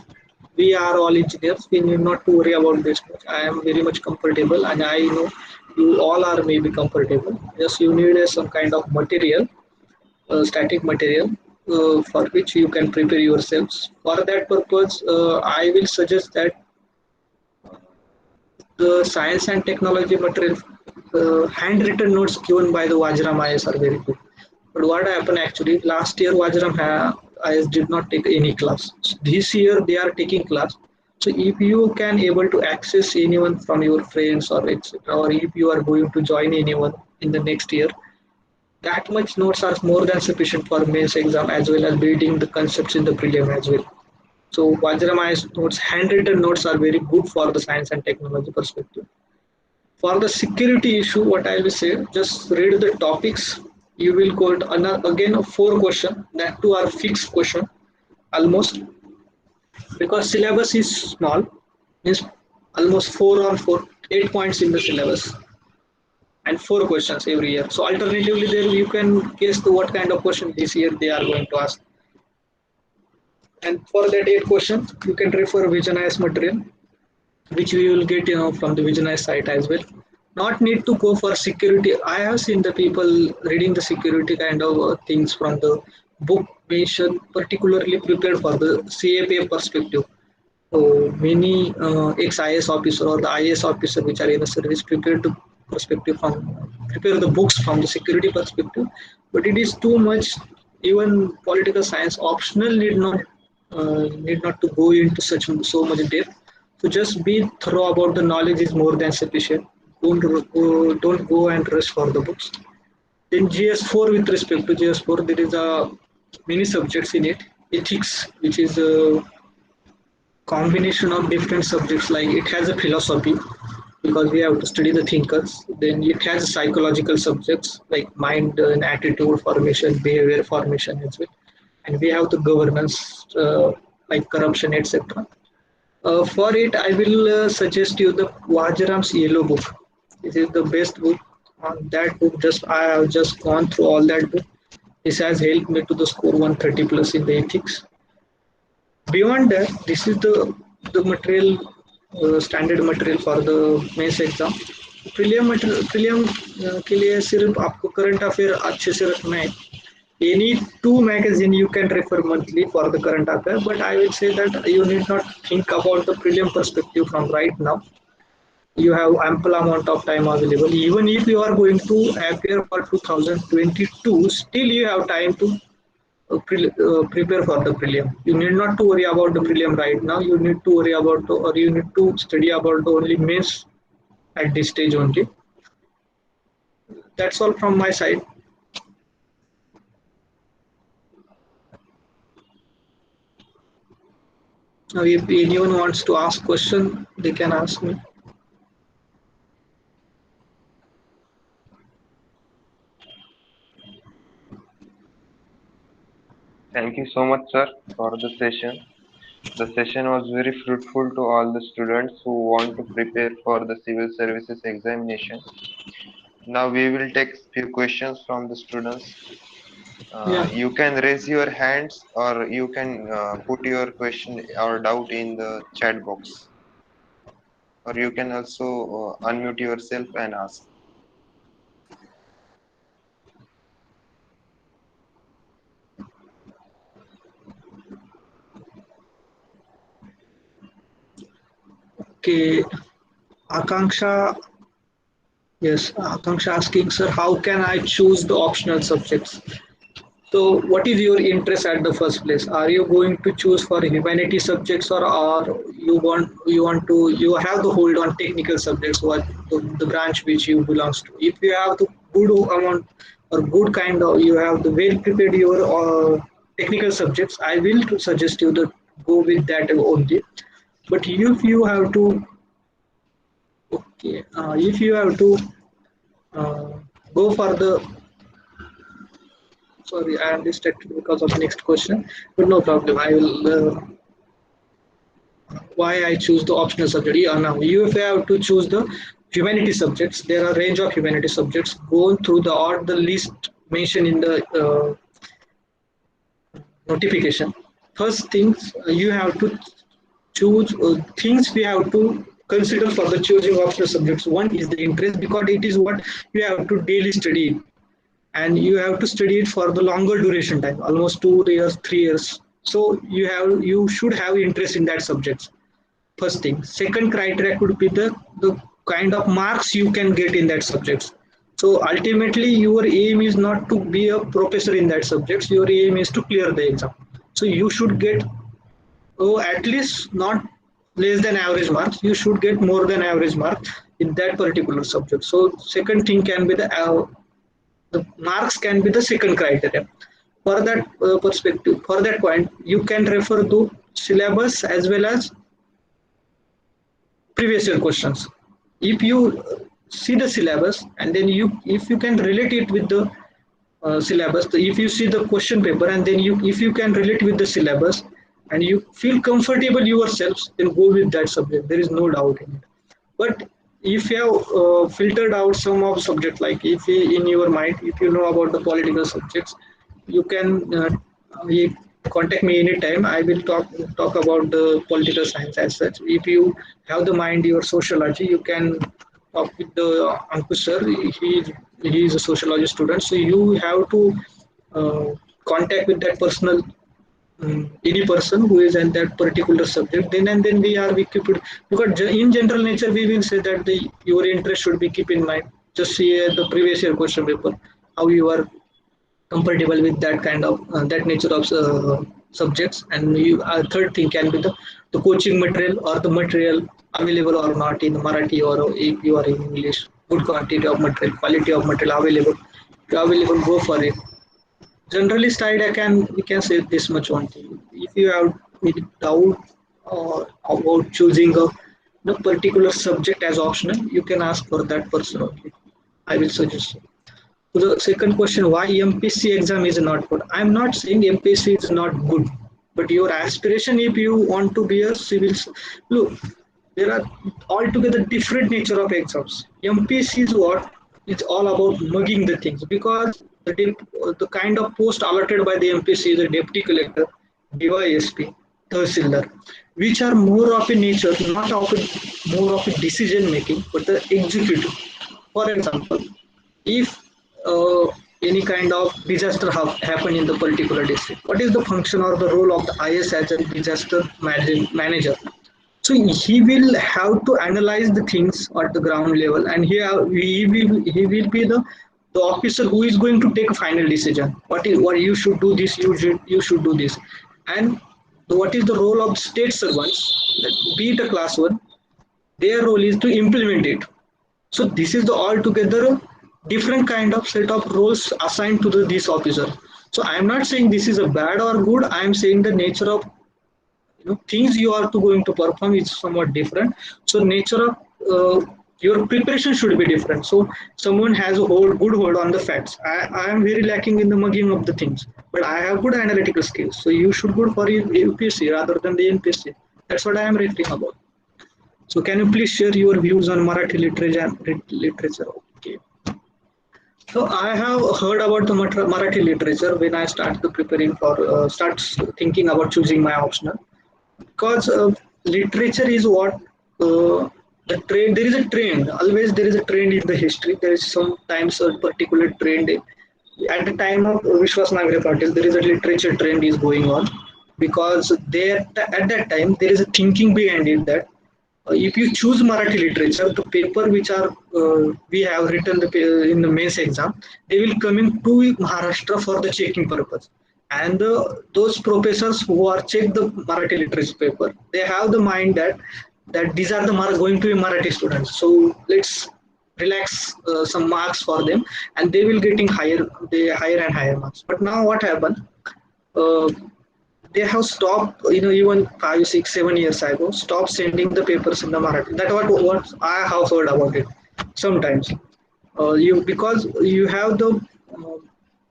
we are all engineers. We need not to worry about this much. I am very much comfortable, and I know you all are maybe comfortable. Just you need some kind of material, static material, for which you can prepare yourselves. For that purpose, I will suggest that the science and technology material, handwritten notes given by the Vajram IS are very good. But what happened actually, last year Vajram IS did not take any class. So this year they are taking class. So if you can able to access anyone from your friends or etc., or if you are going to join anyone in the next year, that much notes are more than sufficient for mains exam as well as building the concepts in the prelim as well. So Vajramayya's notes, handwritten notes are very good for the science and technology perspective. For the security issue, what I will say, just read the topics. You will get again a 4 question. That two are fixed question almost, because syllabus is small. Means almost 4 on 4, 8 points in the syllabus and 4 questions every year. So alternatively, there you can guess the what kind of question this year they are going to ask. And for that 8 questions, you can refer Vision IS material, which we will get from the Vijay site as well. Not need to go for security. I have seen the people reading the security kind of things from the book mention, particularly prepared for the CAPA perspective. So many ex-IS officer or the IS officer which are in the service prepare to perspective from prepare the books from the security perspective, but it is too much. Even political science optional need not to go into such so much depth. So just be thorough about the knowledge is more than sufficient. Don't go and rush for the books. In GS4, with respect to GS4, there is a many subjects in it. Ethics, which is a combination of different subjects, like it has a philosophy because we have to study the thinkers. Then it has psychological subjects like mind and attitude formation, behavior formation as well. And we have the governance, like corruption, etc. For it, I will suggest you the Vajaram's Yellow Book. This is the best book. On that book, just I have just gone through all that book. This has helped me to the score 130 plus in the ethics. Beyond that, this is the material, standard material for the mains exam. Prelim के लिए सिर्फ आपको current affair अच्छे से रखना है. Any two magazine you can refer monthly for the current affair, but I will say that you need not think about the prelim perspective from right now. You have ample amount of time available. Even if you are going to appear for 2022, still you have time to prepare for the prelim. You need not to worry about the prelim right now. You need to worry about or you need to study about the only mains at this stage only. That's all from my side. Now, if anyone wants to ask question, they can ask me. Thank you so much, sir, for the session. The session was very fruitful to all the students who want to prepare for the civil services examination. Now we will take few questions from the students. Yeah. You can raise your hands or you can put your question or doubt in the chat box, or you can also unmute yourself and ask. Okay. Akanksha, yes, Akanksha asking, sir, how can I choose the optional subjects? So, what is your interest at the first place? Are you going to choose for humanity subjects, or you have the hold on technical subjects, what the branch which you belongs to? If you have the good amount or good kind of, you have the well prepared your technical subjects, I will to suggest you to go with that only. But if you have to, okay, if you have to uh, go for the, sorry, I am distracted because of the next question, but no problem. I will. Why I choose the optional subject? Yeah, now you if you have to choose the humanity subjects, there are a range of humanity subjects. Go through the or the list mentioned in the notification. First things you have to choose things we have to consider for the choosing optional subjects. One is the interest, because it is what you have to daily study, and you have to study it for the longer duration time, almost 2 years, 3 years. So you should have interest in that subject. First thing. Second criteria could be the kind of marks you can get in that subject. So ultimately, your aim is not to be a professor in that subject. Your aim is to clear the exam. So you should get, oh, at least not less than average marks. You should get more than average marks in that particular subject. So second thing can be the marks can be the second criteria. For that perspective, for that point, you can refer to syllabus as well as previous year questions. If you see the syllabus, and then if you can relate it with the syllabus, if you see the question paper, and then if you can relate with the syllabus, and you feel comfortable yourselves, then go with that subject. There is no doubt in it. But if you have filtered out some of subject, like if in your mind, if you know about the political subjects, you can you contact me anytime. I will talk about the political science as such. If you have the mind your sociology, you can talk with the Ankush sir. He is a sociology student, so you have to uh, contact with that personal any person who is in that particular subject. Then and then we keep it, because in general nature we will say that your interest should be keep in mind. Just see the previous year question paper, how you are compatible with that kind of that nature of subjects. And third thing can be the coaching material, or the material available or not in Marathi, or if you are in English, good quantity of material, quality of material available. If you available, go for it. Generalist side, we can say this much one thing. If you have any doubt about choosing a the particular subject as optional, you can ask for that person only. I will suggest you. To the second question, why MPC exam is not good? I'm not saying MPC is not good, but your aspiration, if you want to be a look, there are altogether different nature of exams. MPC is what? It's all about mugging the things, because the kind of post allotted by the MPC is a deputy collector, DYSP, Tahsildar, which are more of a nature, not of a more of a decision making, but the executive. For example, if any kind of disaster happen in the particular district, what is the function or the role of the IS as a disaster manager? So he will have to analyze the things at the ground level, and he will be the officer who is going to take a final decision. What you should do this, you should do this. And what is the role of state servants, be it a class one, their role is to implement it. So this is the altogether different kind of set of roles assigned to this officer. So I am not saying this is a bad or good. I am saying the nature of things you are to going to perform is somewhat different. So nature of your preparation should be different. So someone has a good hold on the facts. I am very lacking in the mugging of the things, but I have good analytical skills. So you should go for UPSC rather than the NPSC. That's what I am referring about. So can you please share your views on Marathi literature? Okay. So I have heard about the Marathi literature when I start preparing for start thinking about choosing my optional, because literature is what the trend. There is a trend. Always there is a trend in the history. There is sometimes a particular trend. At the time of Vishwas Nagre Patil, there is a literature trend is going on, because there at that time there is a thinking behind it that if you choose Marathi literature, the paper which are we have written in the mains exam, they will come into Maharashtra for the checking purpose. And those professors who are check the Marathi literature paper, they have the mind that these are the marks going to be Marathi students. So let's relax some marks for them, and they will getting higher and higher marks. But now what happened? Uh, they have stopped, even 5, 6, 7 years ago, stopped sending the papers in the Marathi. That's what I have heard about it. Sometimes, because you have the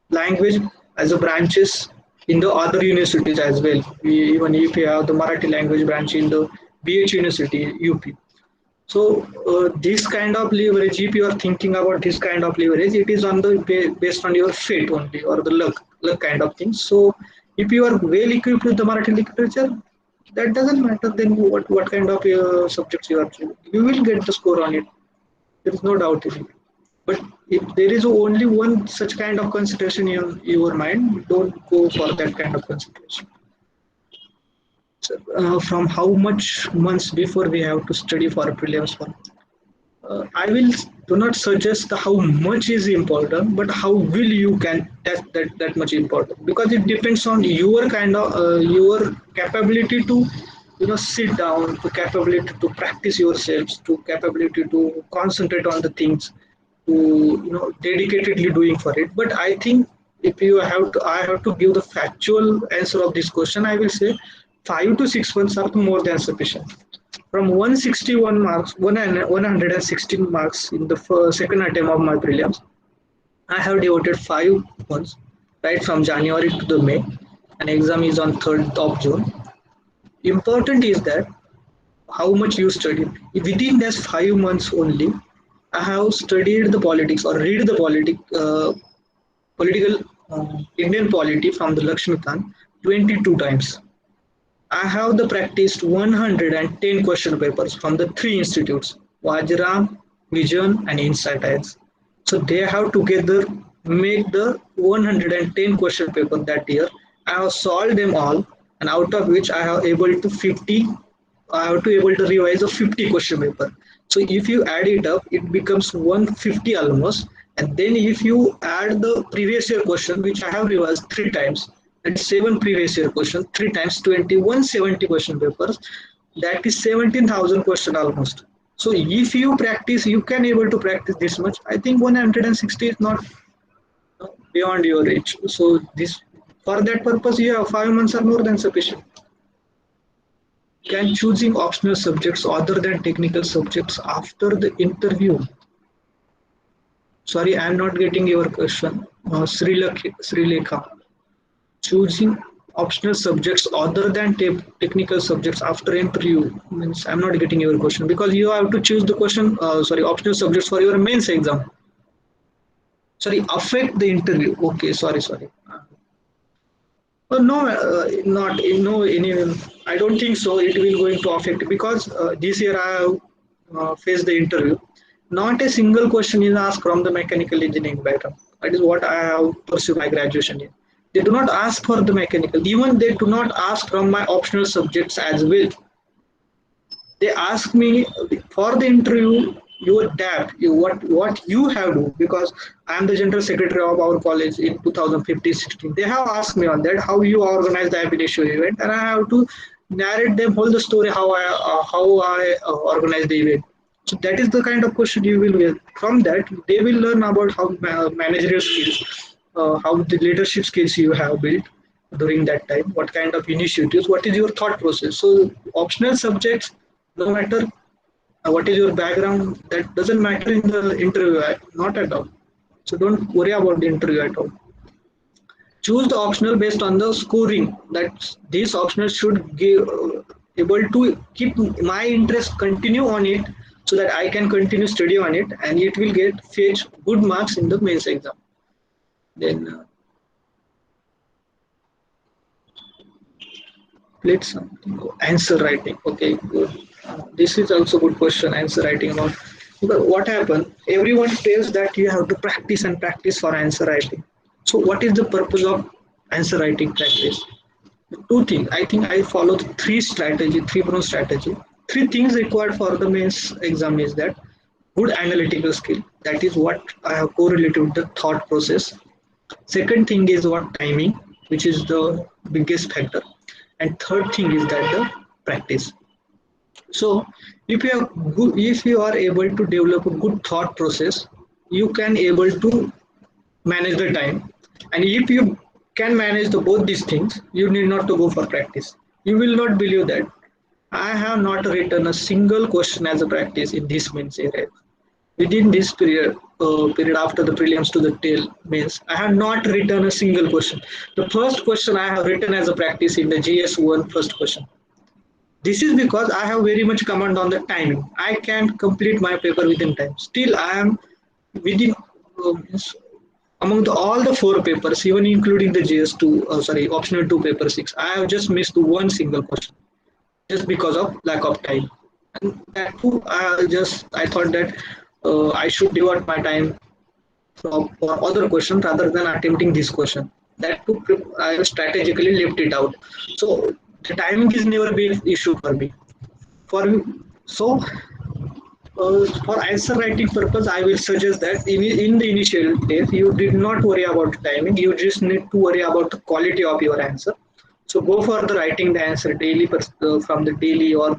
language as a branches in the other universities as well. Even if you have the Marathi language branch in the BH University, UP. So this kind of leverage, if you are thinking about this kind of leverage, it is on the based on your fate only, or the luck kind of thing. So if you are well equipped with the Marathi literature, that doesn't matter. Then what kind of subjects you are choosing, you will get the score on it. There is no doubt in it. But if there is only one such kind of consideration in your mind, don't go for that kind of consideration. So, from how much months before we have to study for prelims one? I will do not suggest the how much is important, but how will you can test that much important, because it depends on your kind of your capability to sit down, to capability to practice yourselves, to capability to concentrate on the things, to dedicatedly doing for it. But I think if you have to, I have to give the factual answer of this question. I will say 5 to 6 months are more than sufficient. From 161 marks, 116 marks in the second attempt of my prelims, I have devoted 5 months, right from January to the May, and exam is on 3rd of June. Important is that how much you studied. Within those 5 months only, I have studied the politics or read the political Indian polity from the Lakshmikant 22 times. I have the practiced 110 question papers from the three institutes, Vajram, Vision, and Insight IELTS. So they have together make the 110 question paper that year. I have solved them all, and out of which I have able to 50. I have to able to revise a 50 question paper. So if you add it up, it becomes 150 almost. And then if you add the previous year question, which I have revised 3 times, and 7 previous year questions, 3 times 20, 170 question papers, that is 17,000 question almost. So if you practice, you can able to practice this much. I think 160 is not beyond your reach. So this, for that purpose, yeah, 5 months are more than sufficient. Can choosing optional subjects other than technical subjects after the interview? Sorry, I am not getting your question. Sri Lekha. Choosing optional subjects other than technical subjects after interview means, I'm not getting your question, because you have to choose the question. Optional subjects for your mains exam. Sorry, affect the interview. Okay, sorry. No, not no any. I don't think so. It will going to affect, because this year I have faced the interview. Not a single question is asked from the mechanical engineering background. That is what I have pursued my graduation in. They do not ask for the mechanical. Even they do not ask from my optional subjects as well. They ask me for the interview, your DAP, what you have to, because I am the general secretary of our college in 2015-16. They have asked me on that how you organize the ab initio event, and I have to narrate them whole the story how I organize the event. So that is the kind of question you will get. From that, they will learn about how managerial skills, how the leadership skills you have built during that time, what kind of initiatives, what is your thought process. So optional subjects, no matter what is your background, that doesn't matter in the interview, not at all. So don't worry about the interview at all. Choose the optional based on the scoring, that these options should give able to keep my interest continue on it, so that I can continue study on it, and it will get fetch good marks in the mains exam. Then let's something answer writing. Okay, good. This is also good question. Answer writing about, because what happened? Everyone tells that you have to practice and practice for answer writing. So what is the purpose of answer writing practice? Two things. I think I follow the three-pronged strategy. Three things required for the mains exam is that good analytical skill. That is what I have correlated with the thought process. Second thing is what timing, which is the biggest factor, and third thing is that the practice. So if you are able to develop a good thought process, you can able to manage the time, and if you can manage both these things, you need not to go for practice. You will not believe that I have not written a single question as a practice in this mains area. Within this period after the prelims to the tail means, I have not written a single question. The first question I have written as a practice in the GS1 first question. This is because I have very much command on the timing. I can complete my paper within time. Still, I am within among all the four papers, even including the GS2, optional 2 paper 6. I have just missed one single question. just because of lack of time. And that too, I thought that I should devote my time for other questions rather than attempting this question. That too, I strategically left it out. So the timing is never been issue for me. For so for answer writing purpose, I will suggest that in the initial days, you did not worry about timing. You just need to worry about the quality of your answer. So go for the writing the answer daily, from the daily or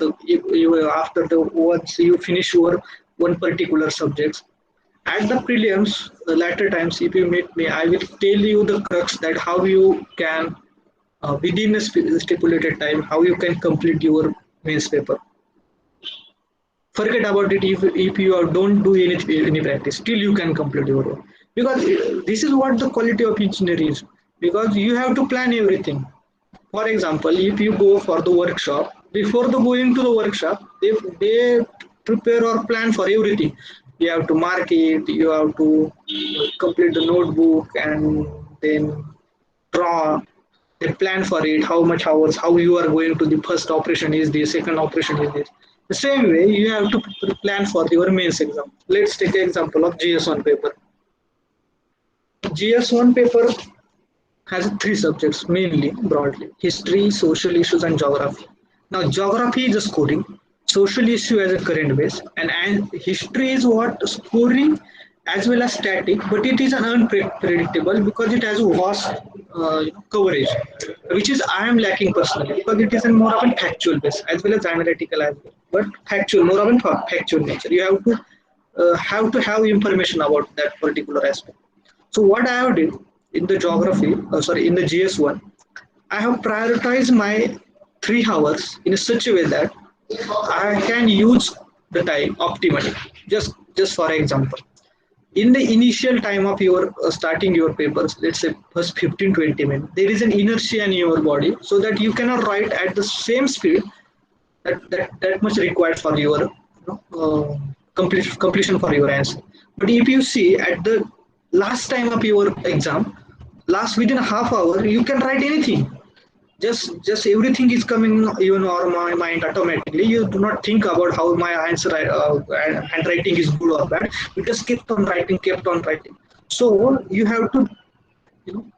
after the once you finish your one particular subjects. At the prelims, the latter times, if you meet me, I will tell you the crux that how you can, within a stipulated time, how you can complete your mains paper. Forget about it if you don't do any practice, still you can complete your work. Because this is what the quality of engineer is. Because you have to plan everything. For example, if you go for the workshop, before the going to the workshop, they prepare or plan for everything. You have to mark it, you have to complete the notebook, and then draw. They plan for it, how much hours, how you are going to the first operation is this, second operation is this. The same way, you have to plan for your mains exam. Let's take an example of GS1 paper. GS1 paper has three subjects mainly, broadly: history, social issues, and geography. Now, geography is a scoring, social issue as a current base, and history is what scoring as well as static, but it is an unpredictable because it has a vast coverage, which is I am lacking personally because it is a more of a factual base as well as analytical as well, but factual, more of a factual nature. You have to have information about that particular aspect. So what I have did in the in the GS1, I have prioritized my 3 hours in such a way that I can use the time optimally. Just for example, in the initial time of your starting your papers, let's say first 15-20 minutes, there is an inertia in your body, so that you cannot write at the same speed that much required for your completion for your answer. But if you see at the last time of your exam, last within a half hour, you can write anything. Just everything is coming or my mind automatically. You do not think about how my answer handwriting is good or bad. You just kept on writing. So you have to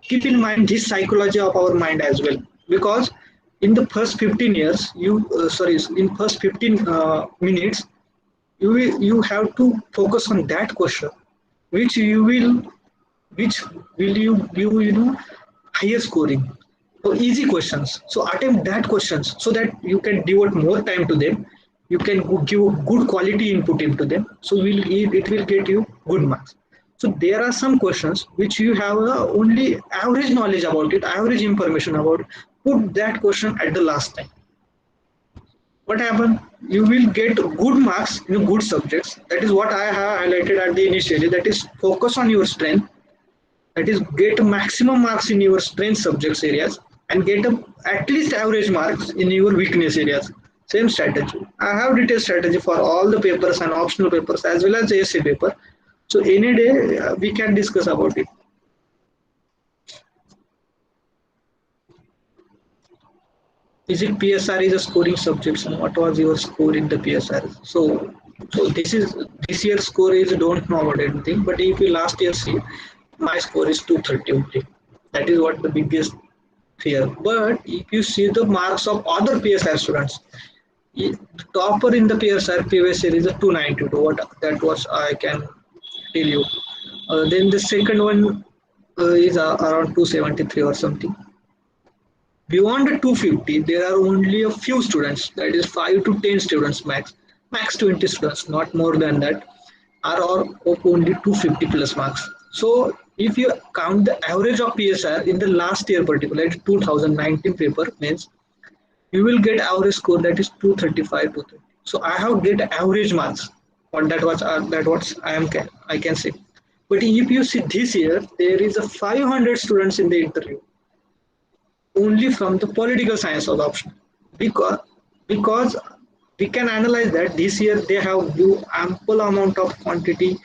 keep in mind this psychology of our mind as well, because in the first 15 years you sorry in first 15 minutes you have to focus on that question, which you will which will you know higher scoring. So easy questions, so attempt that questions so that you can devote more time to them. You can give good quality input into them, so it will get you good marks. So there are some questions which you have only average knowledge about it, average information about it. Put that question at the last time. What happened? You will get good marks in good subjects. That is what I have highlighted at the initially. That is focus on your strength. That is get maximum marks in your strength subjects areas and get at least average marks in your weakness areas. Same strategy. I have detailed strategy for all the papers and optional papers as well as the essay paper. So any day we can discuss about it. Is it PSR is a scoring subject? And what was your score in the PSR? So this year's score is don't know about anything. But if you last year see, my score is 230 only. That is what the biggest fear. But if you see the marks of other PSR students, the topper in the PSR previous year is a 292. What that was I can tell you. Then the second one is around 273 or something. Beyond the 250, there are only a few students, that is 5 to 10 students max 20 students, not more than that, are of only 250 plus marks. So if you count the average of PSR in the last year, particularly 2019 paper, means you will get average score that is 235 to 30. So I have get average marks. What that was I can say. But if you see this year, there is a 500 students in the interview only from the political science of option, because we can analyze that this year they have give ample amount of quantity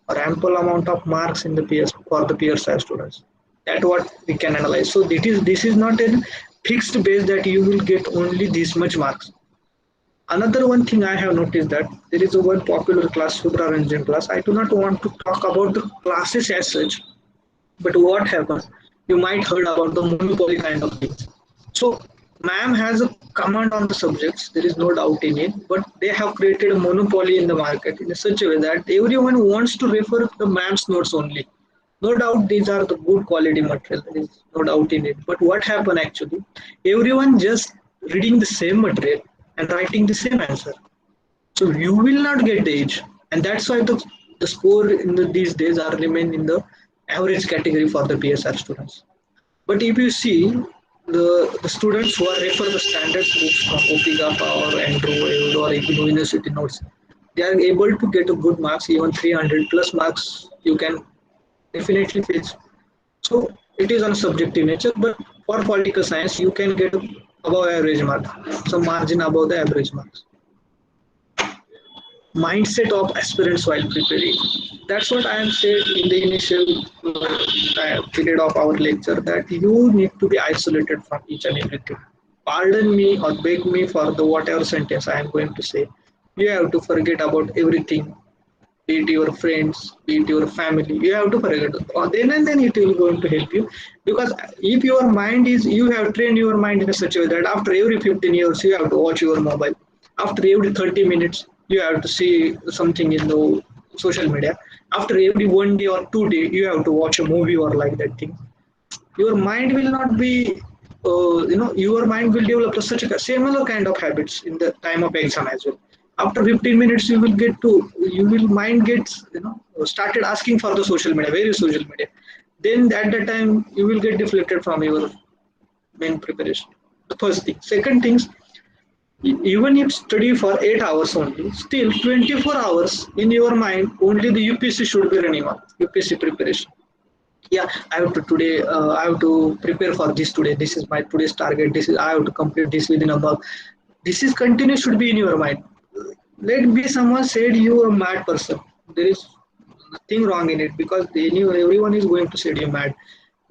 or ample amount of marks in the PS for the PSI students. That what we can analyze. So this is not a fixed base that you will get only this much marks. Another one thing I have noticed that there is a one popular class, Subraranjan class. I do not want to talk about the classes as such, but what happens? You might heard about the monopoly kind of things. So, ma'am has a command on the subjects. There is no doubt in it. But they have created a monopoly in the market in such a way that everyone wants to refer the ma'am's notes only. No doubt these are the good quality material. There is no doubt in it. But what happened actually? Everyone just reading the same material and writing the same answer. So you will not get the age, and that's why the score in these days are remain in the average category for the PSR students. But if you see the students who are refer the standard books from OPGAPA or Andrew or Igno University notes, they are able to get a good marks, even 300 plus marks you can definitely fetch. So it is on subjective nature, but for political science you can get above average mark, some margin above the average marks. Mindset of aspirants while preparing. That's what I am said in the initial period of our lecture, that you need to be isolated from each and everything. Pardon me or beg me for the whatever sentence I am going to say. You have to forget about everything, be it your friends, be it your family. You have to forget. Or then and then it will going to help you, because if your mind is, you have trained your mind in such a way that after every 15 years you have to watch your mobile. After every 30 minutes you have to see something in the social media. After every 1 day or 2 day you have to watch a movie or like that thing. Your mind will not be your mind will develop such a similar kind of habits in the time of exam as well. After 15 minutes you will get to, you will mind gets started asking for the social media, where is social media. Then at that time you will get deflected from your main preparation. The first thing. Second things, even if study for 8 hours only, still 24 hours in your mind only the UPSC should be running on, UPSC preparation. Yeah, I have to today, I have to prepare for this today, this is my today's target, this is, I have to complete this within a month. This is continuous should be in your mind. Let be someone said you are a mad person, there is nothing wrong in it, because they knew everyone is going to say you mad.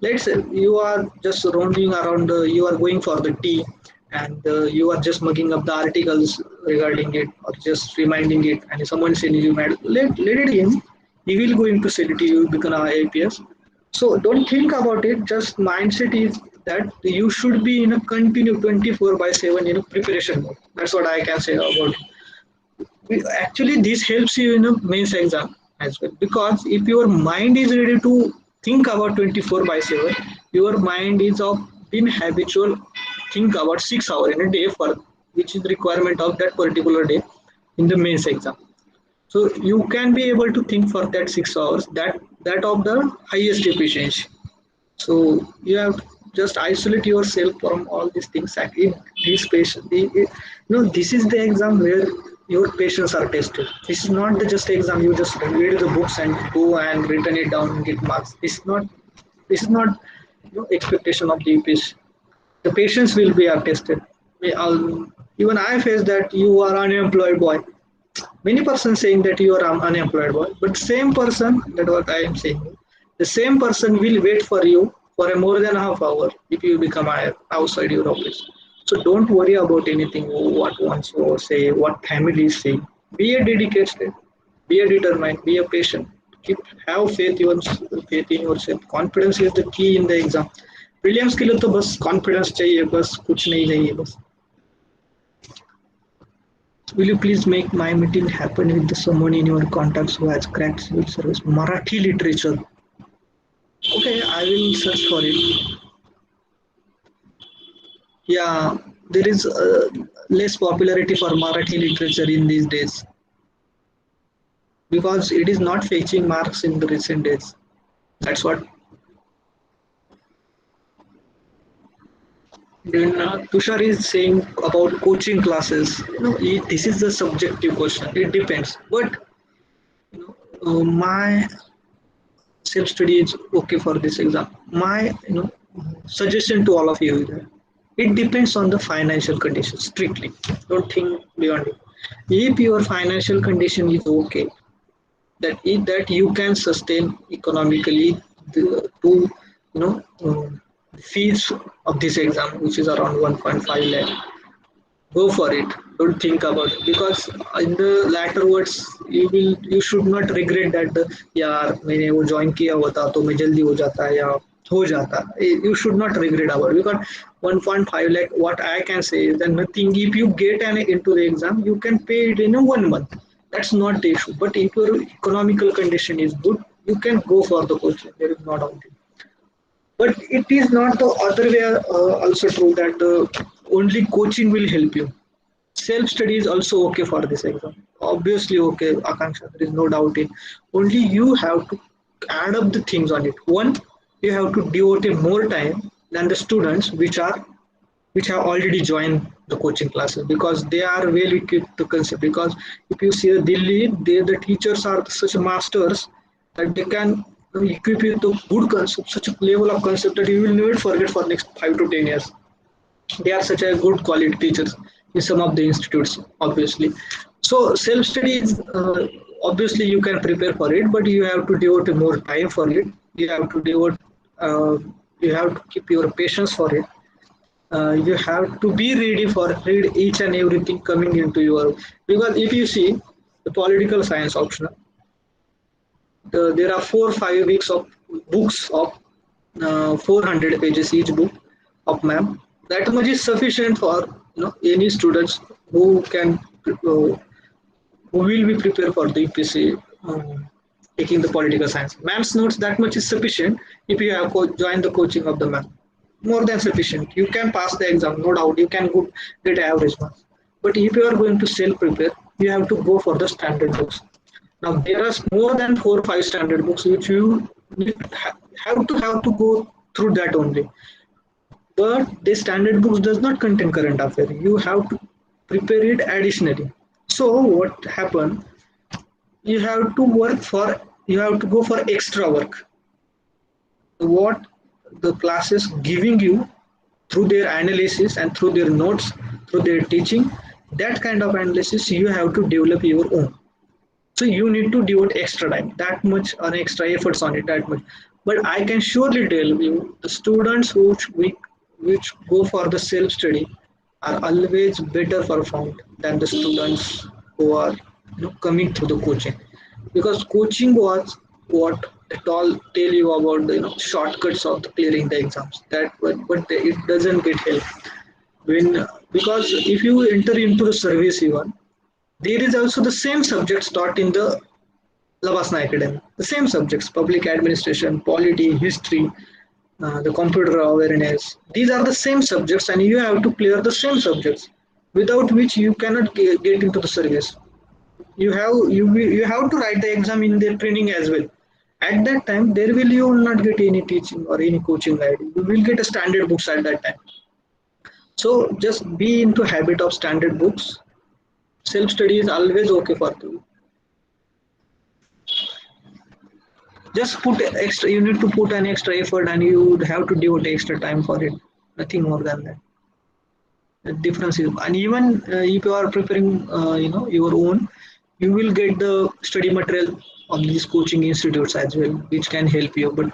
Let's say you are just roaming around, you are going for the tea, and you are just mugging up the articles regarding it or just reminding it, and someone saying you mad, let it in. He will going to say it to you become a APS. So don't think about it. Just mindset is that you should be in a continue 24 by 7 preparation mode. That's what I can say about it. Actually this helps you in a mains exam as well, because if your mind is ready to think about 24 by 7, your mind is of been habitual think about 6 hours in a day for which is the requirement of that particular day in the mains exam. So you can be able to think for that 6 hours, that of the highest efficiency. So you have to just isolate yourself from all these things. In this patient, this is the exam where your patients are tested. This is not the just exam you just read the books and go and return it down and get marks. This is not expectation of the UPSC. The patients will be tested. Even I face that you are unemployed boy. Many persons saying that you are unemployed boy, but same person, that what I am saying, the same person will wait for you for a more than half hour if you become outside your office. So don't worry about anything, what wants to say, what family is saying. Be a dedicated, be a determined, be a patient. Keep have faith in yourself. Confidence is the key in the exam. Prelims के लिए तो बस confidence चाहिए, बस कुछ नहीं चाहिए बस. Will you please make my meeting happen with someone in your contacts who has cracked civil service Marathi literature? Okay, I will search for it. Yeah, there is less popularity for Marathi literature in these days because it is not fetching marks in the recent days. That's what. Then Tushar is saying about coaching classes. This is the subjective question. It depends. But my self study is okay for this exam. My suggestion to all of you is that it depends on the financial condition strictly. Don't think beyond it. If your financial condition is okay, that you can sustain economically to fees of this exam, which is around 1.5 lakh. go for it. Don't think about it, because in the latter words you should not regret that यार मैंने वो join किया होता तो मैं जल्दी हो जाता या हो जाता. You should not regret about it, because 1.5 lakh, what I can say is that nothing. If you get an into the exam, you can pay it in a 1 month. That's not the issue. But if your economical condition is good, you can go for the coaching. There is no doubt. But it is not the other way also true that only coaching will help you. Self study is also okay for this exam. Obviously okay, Akanksha, there is no doubt in. Only you have to add up the things on it. One, you have to devote more time than the students which have already joined the coaching classes, because they are well equipped to concept. Because if you see Delhi, the teachers are such masters that they can equip you to good concept, such a level of concept that you will never forget for next 5 to 10 years. They are such a good quality teachers in some of the institutes, obviously. So self study is obviously you can prepare for it, but you have to devote more time for it. You have to devote uh, you have to keep your patience for it. You have to be ready for read each and everything coming into your, because if you see the political science optional, there are 4 5 weeks of books of 400 pages each book of ma'am. That much is sufficient for any students who can who will be prepared for the UPSC taking the political science. Ma'am's notes, that much is sufficient if you have joined the coaching of the ma'am. More than sufficient. You can pass the exam, no doubt. You can get average marks. But if you are going to self prepare, you have to go for the standard books. Now there are more than 4 or 5 standard books which you have to go through that only. But the standard books does not contain current affair. You have to prepare it additionally. So what happened? You have to you have to go for extra work. What the classes giving you through their analysis and through their notes, through their teaching, that kind of analysis you have to develop your own. So you need to devote extra time, that much on extra efforts on it, that much. But I can surely tell you, the students which go for the self study are always better performed than the students who are coming through the coaching, because coaching was what it all tell you about the shortcuts of the clearing the exams, that but it doesn't get help when, because if you enter into the service even, there is also the same subjects taught in the Lavasna Academy. The same subjects: public administration, polity, history, the computer awareness. These are the same subjects, and you have to clear the same subjects, without which you cannot get into the service. You have to write the exam in their training as well. At that time, there will you will not get any teaching or any coaching guide. You will get a standard books at that time. So just be into habit of standard books. Self study is always okay for you. Just put extra. You need to put an extra effort, and you would have to devote extra time for it. Nothing more than that. The difference is, and even if you are preparing, your own, you will get the study material of these coaching institutes as well, which can help you. But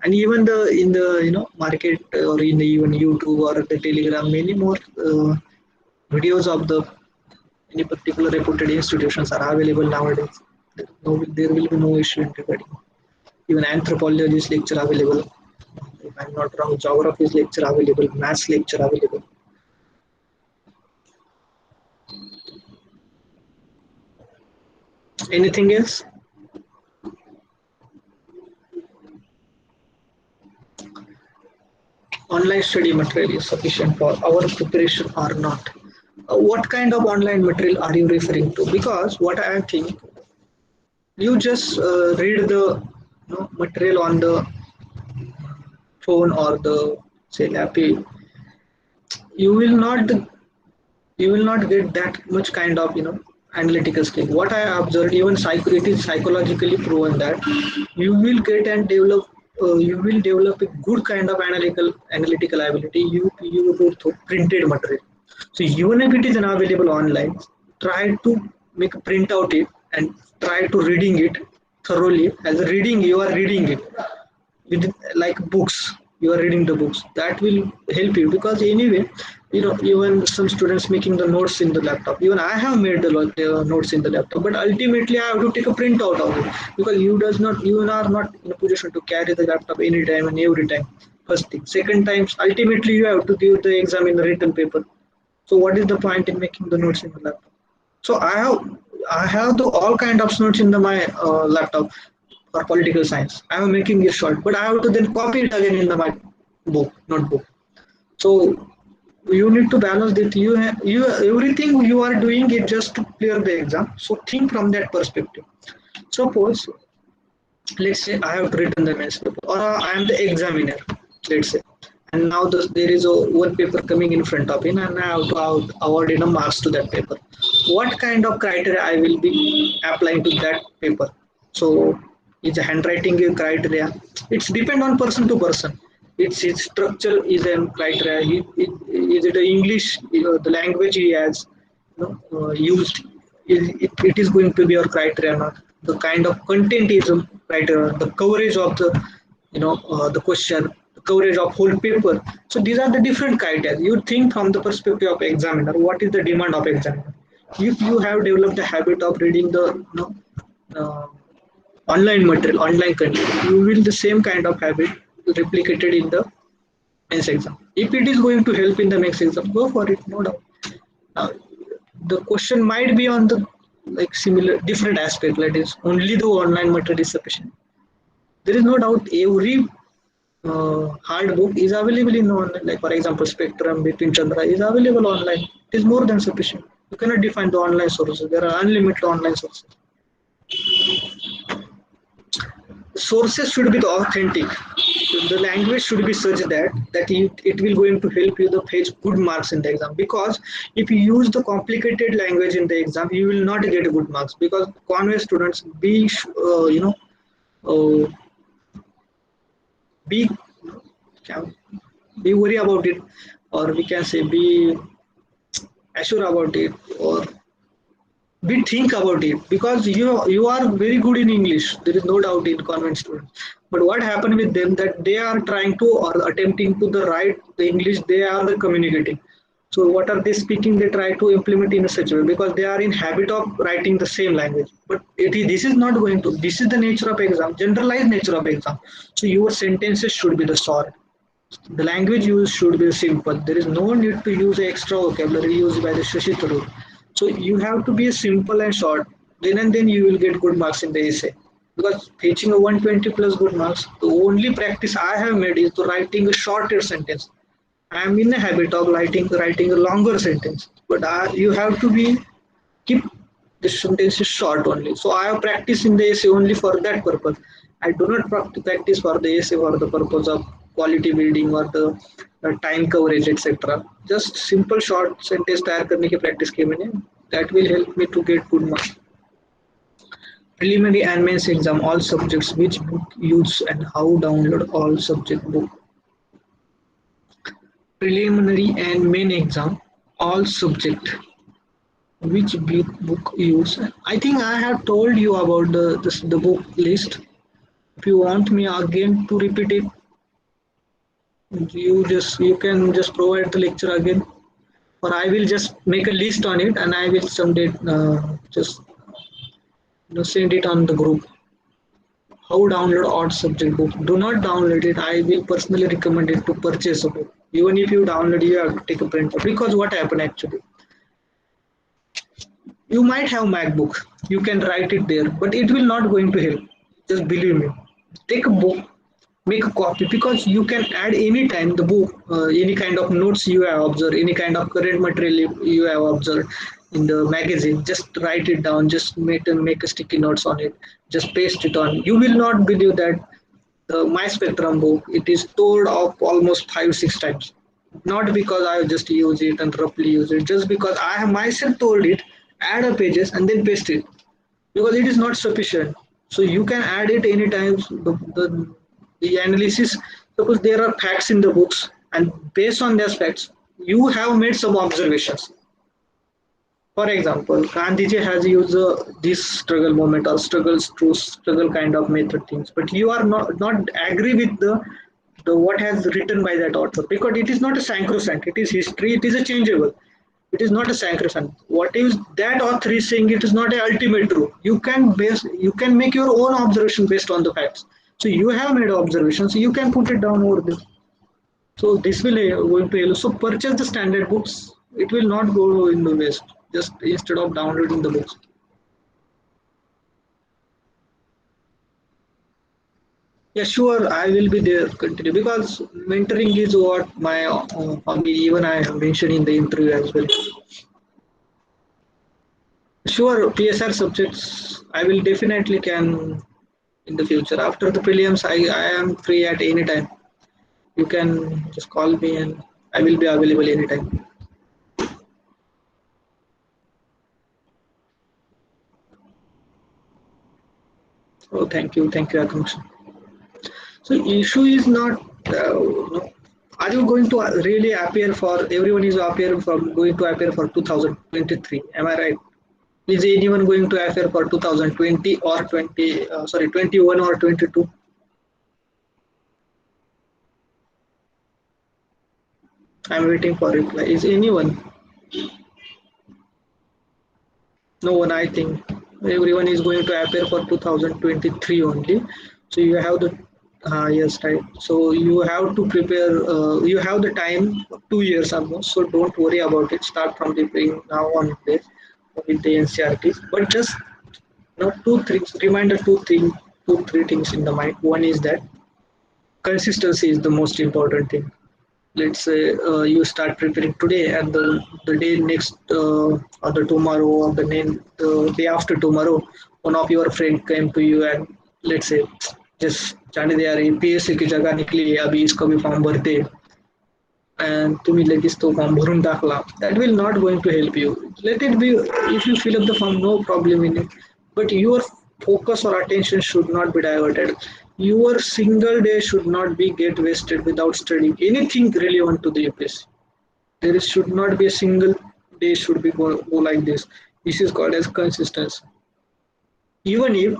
and even the in the market, or in the even YouTube or the Telegram, many more videos of the any particular reputed institutions are available nowadays. There will be no issue in regarding. Even anthropologist lecture available. If I'm not wrong, geography's lecture available, maths lecture available. Anything else? Online study material is sufficient for our preparation or not? What kind of online material are you referring to? Because what I think, you just read the material on the phone or the say laptop. You will not get that much kind of analytical skill. What I observed, even it is psychologically proven that you will develop a good kind of analytical ability. You go through printed material. So even if it is unavailable online, try to make a print out it and try to reading it thoroughly. As a reading, you are reading it with like books. you are reading the books. That will help you, because anyway, even some students making the notes in the laptop. Even I have made the notes in the laptop, but ultimately I have to take a printout of it, because you are not in a position to carry the laptop anytime and every time. First thing. Second time, ultimately you have to give the exam in the written paper. So what is the point in making the notes in the laptop? So I have the all kind of notes in my laptop for political science. I am making it short, but I have to then copy it again in my notebook. So you need to balance that. You everything you are doing it just to clear the exam. So think from that perspective. Suppose, let's say I have written the maths paper, or I am the examiner, let's say, and now there is a one paper coming in front of him, and I have to award a marks to that paper. What kind of criteria I will be applying to that paper? So is a handwriting a criteria? It's depend on person to person. Its structure is a criteria. Is it a English, the language he has used, it is going to be your criteria or not. The kind of content is a criteria. The coverage of the question, the coverage of whole paper. So these are the different criteria. You think from the perspective of examiner, what is the demand of examiner? If you have developed the habit of reading the uh, online material, online content, you will the same kind of habit replicated in the next exam. If it is going to help in the next exam, go for it, no doubt. Now, the question might be on the like similar different aspect, like is only the online material is sufficient. There is no doubt every hard book is available in online. Like for example, Spectrum, Bipin Chandra is available online. It is more than sufficient. You cannot define the online sources. There are unlimited online sources. Sources should be the authentic. The language should be such that it will going to help you to fetch good marks in the exam. Because if you use the complicated language in the exam, you will not get good marks. Because conway students uh, be be worry about it, or we can say be assure about it, or we think about it, because you are very good in English. There is no doubt in convent students. But what happened with them, that they are trying to or attempting to the write the English they are the communicating. So what are they speaking? They try to implement in a such way, because they are in habit of writing the same language. But this is not going to. This is the nature of exam, generalized nature of exam. So your sentences should be the short. The language used should be simple. There is no need to use extra vocabulary used by the Shashi Tharoor. So you have to be simple and short. Then and then you will get good marks in the essay. Because teaching a 120 plus good marks, the only practice I have made is to writing a shorter sentence. I am in the habit of writing a longer sentence. But you have to be keep the sentences short only. So I have practiced in the essay only for that purpose. I do not practice for the essay for the purpose of quality building or the time coverage, etc. Just simple short sentence तैयार करने की practice की मैंने. That will help me to get good marks. Preliminary and mains exam, all subjects, which book use and how download all subject book. Preliminary and main exam, all subject, which book use. I think I have told you about the book list. If you want me again to repeat it, you can just provide the lecture again, or I will just make a list on it and I will someday just send it on the group. How download odd subject book? Do not download it. I will personally recommend it to purchase a book. Even if you download, you have to take a print. Because what happened actually? You might have MacBook. You can write it there, but it will not going to help. Just believe me. Take a book, make a copy, because you can add any time the book, any kind of notes you have observed, any kind of current material you have observed in the magazine. Just write it down. Just make a sticky notes on it. Just paste it on. You will not believe that the My Spectrum book, it is told off almost 5-6 times. Not because I just use it and roughly use it, just because I have myself told it, add a pages and then paste it, because it is not sufficient. So you can add it anytime. The analysis, suppose there are facts in the books, and based on those facts, you have made some observations. For example, Gandhiji has used this struggle moment or struggles to struggle kind of method things, but you are not agree with the the what has written by that author, because it is not a sacrosanct. It is history. It is a changeable. It is not a sacrosanct. What is that author is saying? It is not a ultimate truth. You can make your own observation based on the facts. So you have made observations. So you can put it down over there. So this will going to help. So purchase the standard books. It will not go in the waste. Just instead of downloading the books. Yeah, sure. I will be there. Continue because mentoring is what my hobby. Even I have mentioned in the interview as well. Sure, PSR subjects. I will definitely can in the future. After the prelims, I am free at any time. You can just call me and I will be available anytime. Oh, thank you, Akanksha. So issue is not. Are you going to really appear for everyone is appear from going to appear for 2023? Am I right? Is anyone going to appear for 2020 or 20? Sorry, 21 or 22? I'm waiting for reply. Is anyone? No one, I think. Everyone is going to appear for 2023 only. So you have the yes, right. So you have to prepare. You have the time, 2 years almost. So don't worry about it. Start from preparing now on this with the NCRTs. But just two things. Reminder two three things in the mind. One is that consistency is the most important thing. Let's say you start preparing today and the day next or the tomorrow or the day after tomorrow one of your friend came to you and let's say just जाने दे यार ये PSC की जगह निकली है अभी इसका भी फॉर्म भरते and तुम्ही लगेच तो फॉर्म भरून टाकला that will not going to help you. Let it be. If you fill up the form, no problem in it, but your focus or attention should not be diverted. Your single day should not be get wasted without studying anything relevant to the UPSC. There should not be a single day should be go like this. This is called as consistency. Even if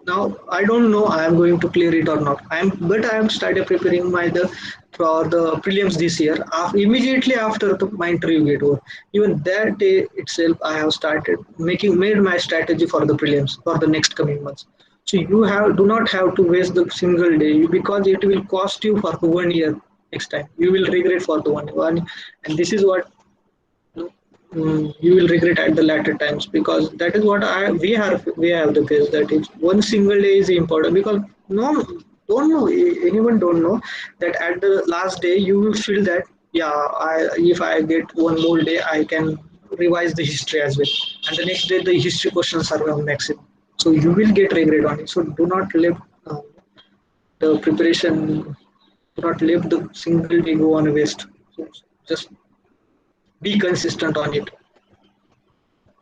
now I don't know I am going to clear it or not. I am started preparing my the for the prelims this year. Immediately after my interview get over, even that day itself, I have started made my strategy for the prelims for the next coming months. So you have do not have to waste the single day because it will cost you for the 1 year next time. You will regret for the one, and this is what you will regret at the latter times because that is what we have the case that is one single day is important because no don't know anyone don't know that at the last day you will feel that yeah if I get one more day I can revise the history as well and the next day the history questions are on maximum so you will get regret on it so do not let the preparation do not let the single day go on waste so just be consistent on it.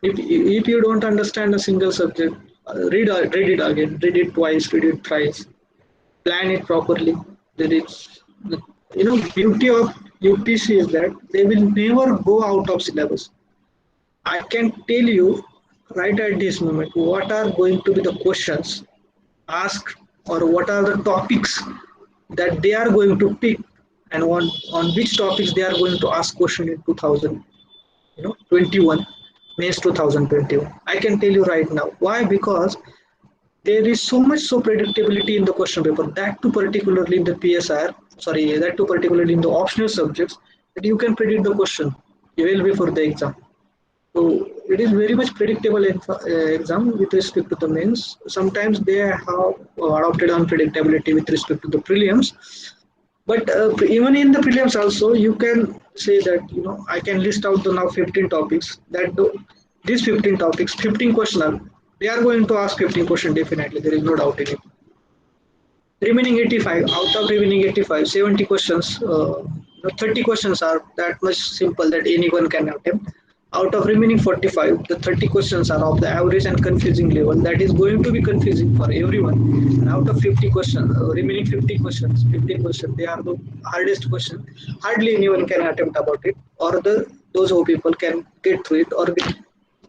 If you don't understand a single subject, read it again, read it twice, read it thrice, plan it properly. There is, beauty of UPC is that they will never go out of syllabus. I can tell you right at this moment what are going to be the questions asked or what are the topics that they are going to pick and on which topics they are going to ask question in 2000 21 May 2021. I can tell you right now why because there is so much so predictability in the question paper that too particularly in the PSR sorry that too particularly in the optional subjects that you can predict the question well before the exam. So it is very much predictable exam with respect to the mains. Sometimes they have adopted unpredictability with respect to the prelims, but even in the prelims also, you can say that I can list out the now 15 topics. These 15 topics, 15 questions are they are going to ask 15 questions definitely. There is no doubt in it. Remaining 85 out of remaining 85, 70 questions, 30 questions are that much simple that anyone can attempt. Out of remaining 45, the 30 questions are of the average and confusing level. That is going to be confusing for everyone. And out of 50 questions, remaining 50 questions, 15 questions, they are the hardest question. Hardly anyone can attempt about it, or those who people can get through it or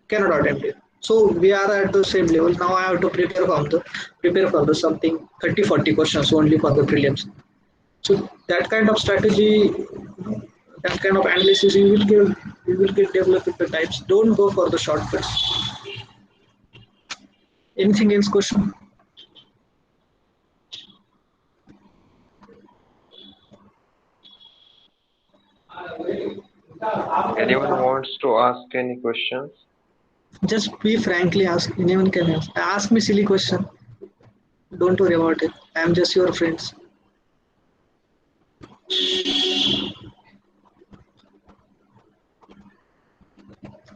cannot attempt it. So we are at the same level. Now I have to prepare for the something 30-40 questions only for the prelims. So that kind of strategy, that kind of analysis you will get developed with the types. Don't go for the shortcuts. Anything else question? Anyone wants to ask any questions? Just be frankly ask. Anyone can ask. Ask me silly question. Don't worry about it. I am just your friends.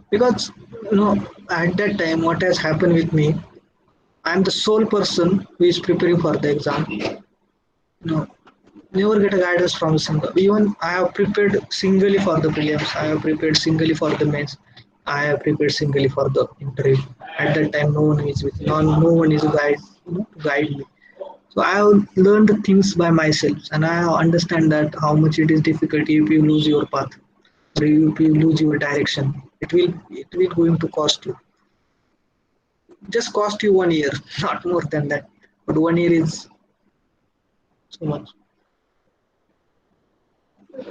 Because at that time, what has happened with me, I am the sole person who is preparing for the exam. No, never get a guidance from single. Even I have prepared singly for the prelims. I have prepared singly for the mains. I have prepared singly for the interview. At that time, no one is with me. No one is to guide me. So I have learned the things by myself, and I understand that how much it is difficult if you lose your path or if you lose your direction. It will going to cost you. Just cost you 1 year, not more than that. But 1 year is so much.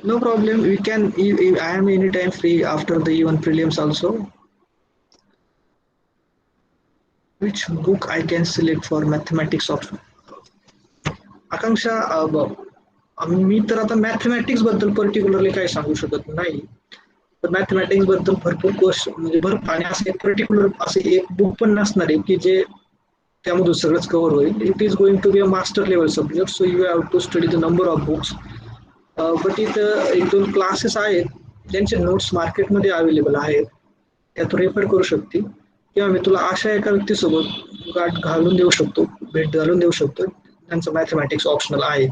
No problem. We can. I am anytime free after the even prelims also. Which book I can select for mathematics option? आकांक्षा मी तर आता mathematics बद्दल particularly काही सांगू शकत नाही. तर mathematics बद्दल भरपूर क्वेश्चन म्हणजे आणि असं एक पर्टिक्युलर असं एक बुक पण नसणार आहे की जे त्यामधून सगळंच कव्हर होईल. It is going to be a master level subject, so you have to study the number of books. But इथं एक दोन क्लासेस आहेत ज्यांचे नोट्स मार्केटमध्ये अवेलेबल आहेत, त्यात रेफर करू शकते किंवा मी तुला अशा एका व्यक्तीसोबत गाठ घालून देऊ शकतो, भेट घालून देऊ शकतो, त्यांचं मॅथमॅटिक्स ऑप्शनल आहे.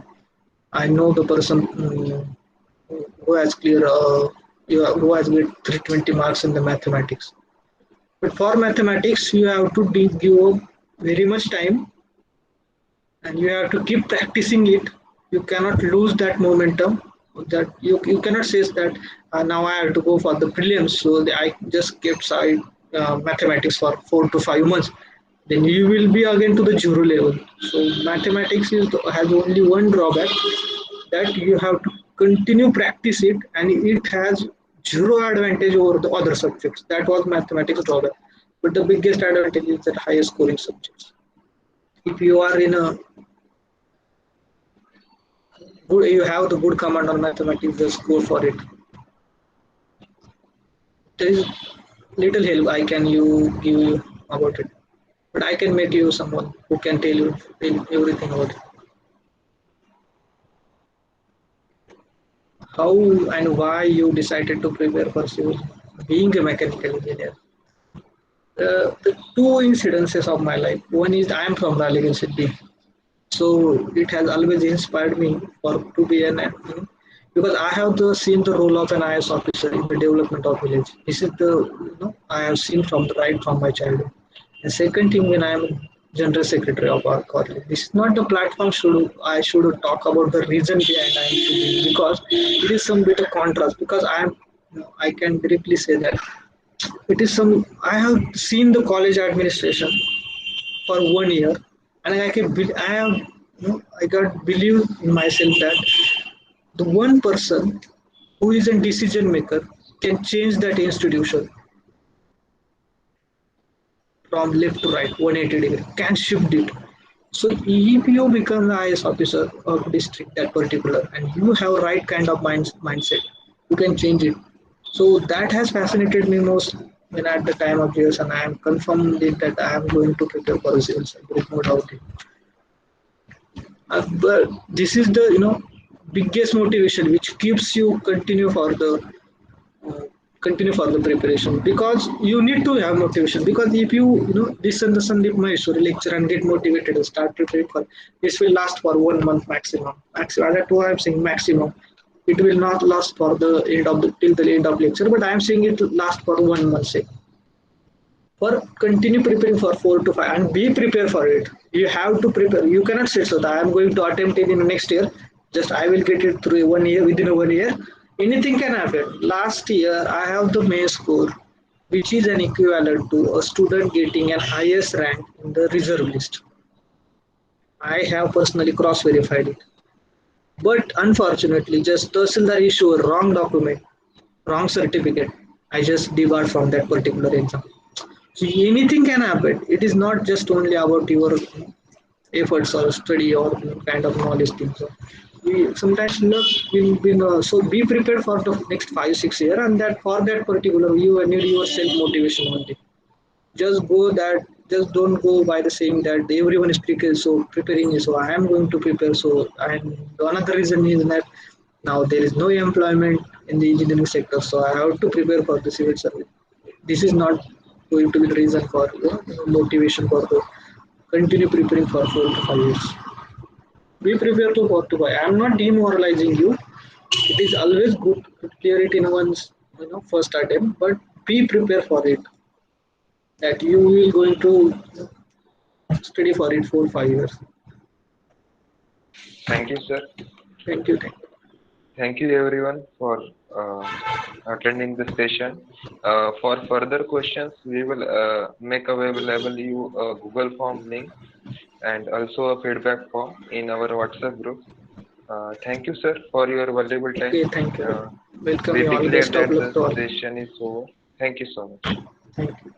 I know the person who has clear who has get 320 marks in the mathematics. But for mathematics you have to give very much time and you have to keep practicing it. You cannot lose that momentum. That you cannot say that now I have to go for the prelims, so I just kept side mathematics for 4 to 5 months. Then you will be again to the zero level. So mathematics has only one drawback, that you have to continue practice it, and it has zero advantage over the other subjects. That was mathematics drawback. But the biggest advantage is that higher scoring subjects. If you are in a you have the good command on mathematics, just go for it. There is little help I can give you about it, but I can make you someone who can tell you everything about it. How and why you decided to prepare for civil, being a mechanical engineer. The two incidences of my life. One is I am from Raleigh City, so it has always inspired me for to be an because I have seen the role of an IS officer in the development of village. This is the I have seen from the right from my childhood. The second thing, when I am general secretary of our college, this is not the platform I should talk about the reason behind I am choosing, because it is some bit of contrast, because I am I can directly say that it is some I have seen the college administration for 1 year, and I have I got believe in myself that the one person who is a decision maker can change that institution from left to right 180 degree, can shift it. So if you become the IS officer of district that particular and you have right kind of mindset, you can change it. So that has fascinated me most when at the time of years, and I am confirmed that I am going to prepare for the civil service. There is no doubt. But this is the biggest motivation which keeps you uh, continue for the preparation, because you need to have motivation. Because if you listen the Sandeep Maheshwari lecture and get motivated and start preparing for, this will last for 1 month maximum. Maximum. That's what I'm saying, maximum. It will not last for the end of the till the end of lecture, but I am saying it will last for 1 month. Say for continue preparing for 4 to 5 and be prepared for it. You have to prepare. You cannot say so that I am going to attempt it in the next year. Just I will get it through 1 year. Within a 1 year, anything can happen. Last year I have the May score. which is an equivalent to a student getting an highest rank in the reserve list. I have personally cross-verified it. But unfortunately, just Tahsildar issue a wrong document, wrong certificate. I just debarred from that particular exam. So anything can happen. It is not just only about your efforts or study or kind of knowledge things. So we sometimes luck will so be prepared for the next 5 6 years, and that for that particular you need your self motivation only. Just go that, just don't go by the saying that everyone is preparing, so preparing is, so I am going to prepare. So, and another reason is that now there is no employment in the engineering sector, so I have to prepare for the civil service. This is not going to be the reason for motivation for the continue preparing for 4 to 5 years. Be prepared to 4 to 5. I am not demoralizing you. It is always good to clear it in one's first attempt, but be prepared for it, that you will going to study for it for 5 years. Thank you, sir. Thank you. Thank you. Thank you everyone for attending the session. For further questions, we will make available you a Google form link and also a feedback form in our WhatsApp group. Thank you, sir, for your valuable time. Okay, thank you. Uh, Welcome we you all. declare Best of that luck the to all. session is over. Thank you so much. Thank you.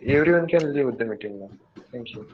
Everyone can leave the meeting now. Thank you.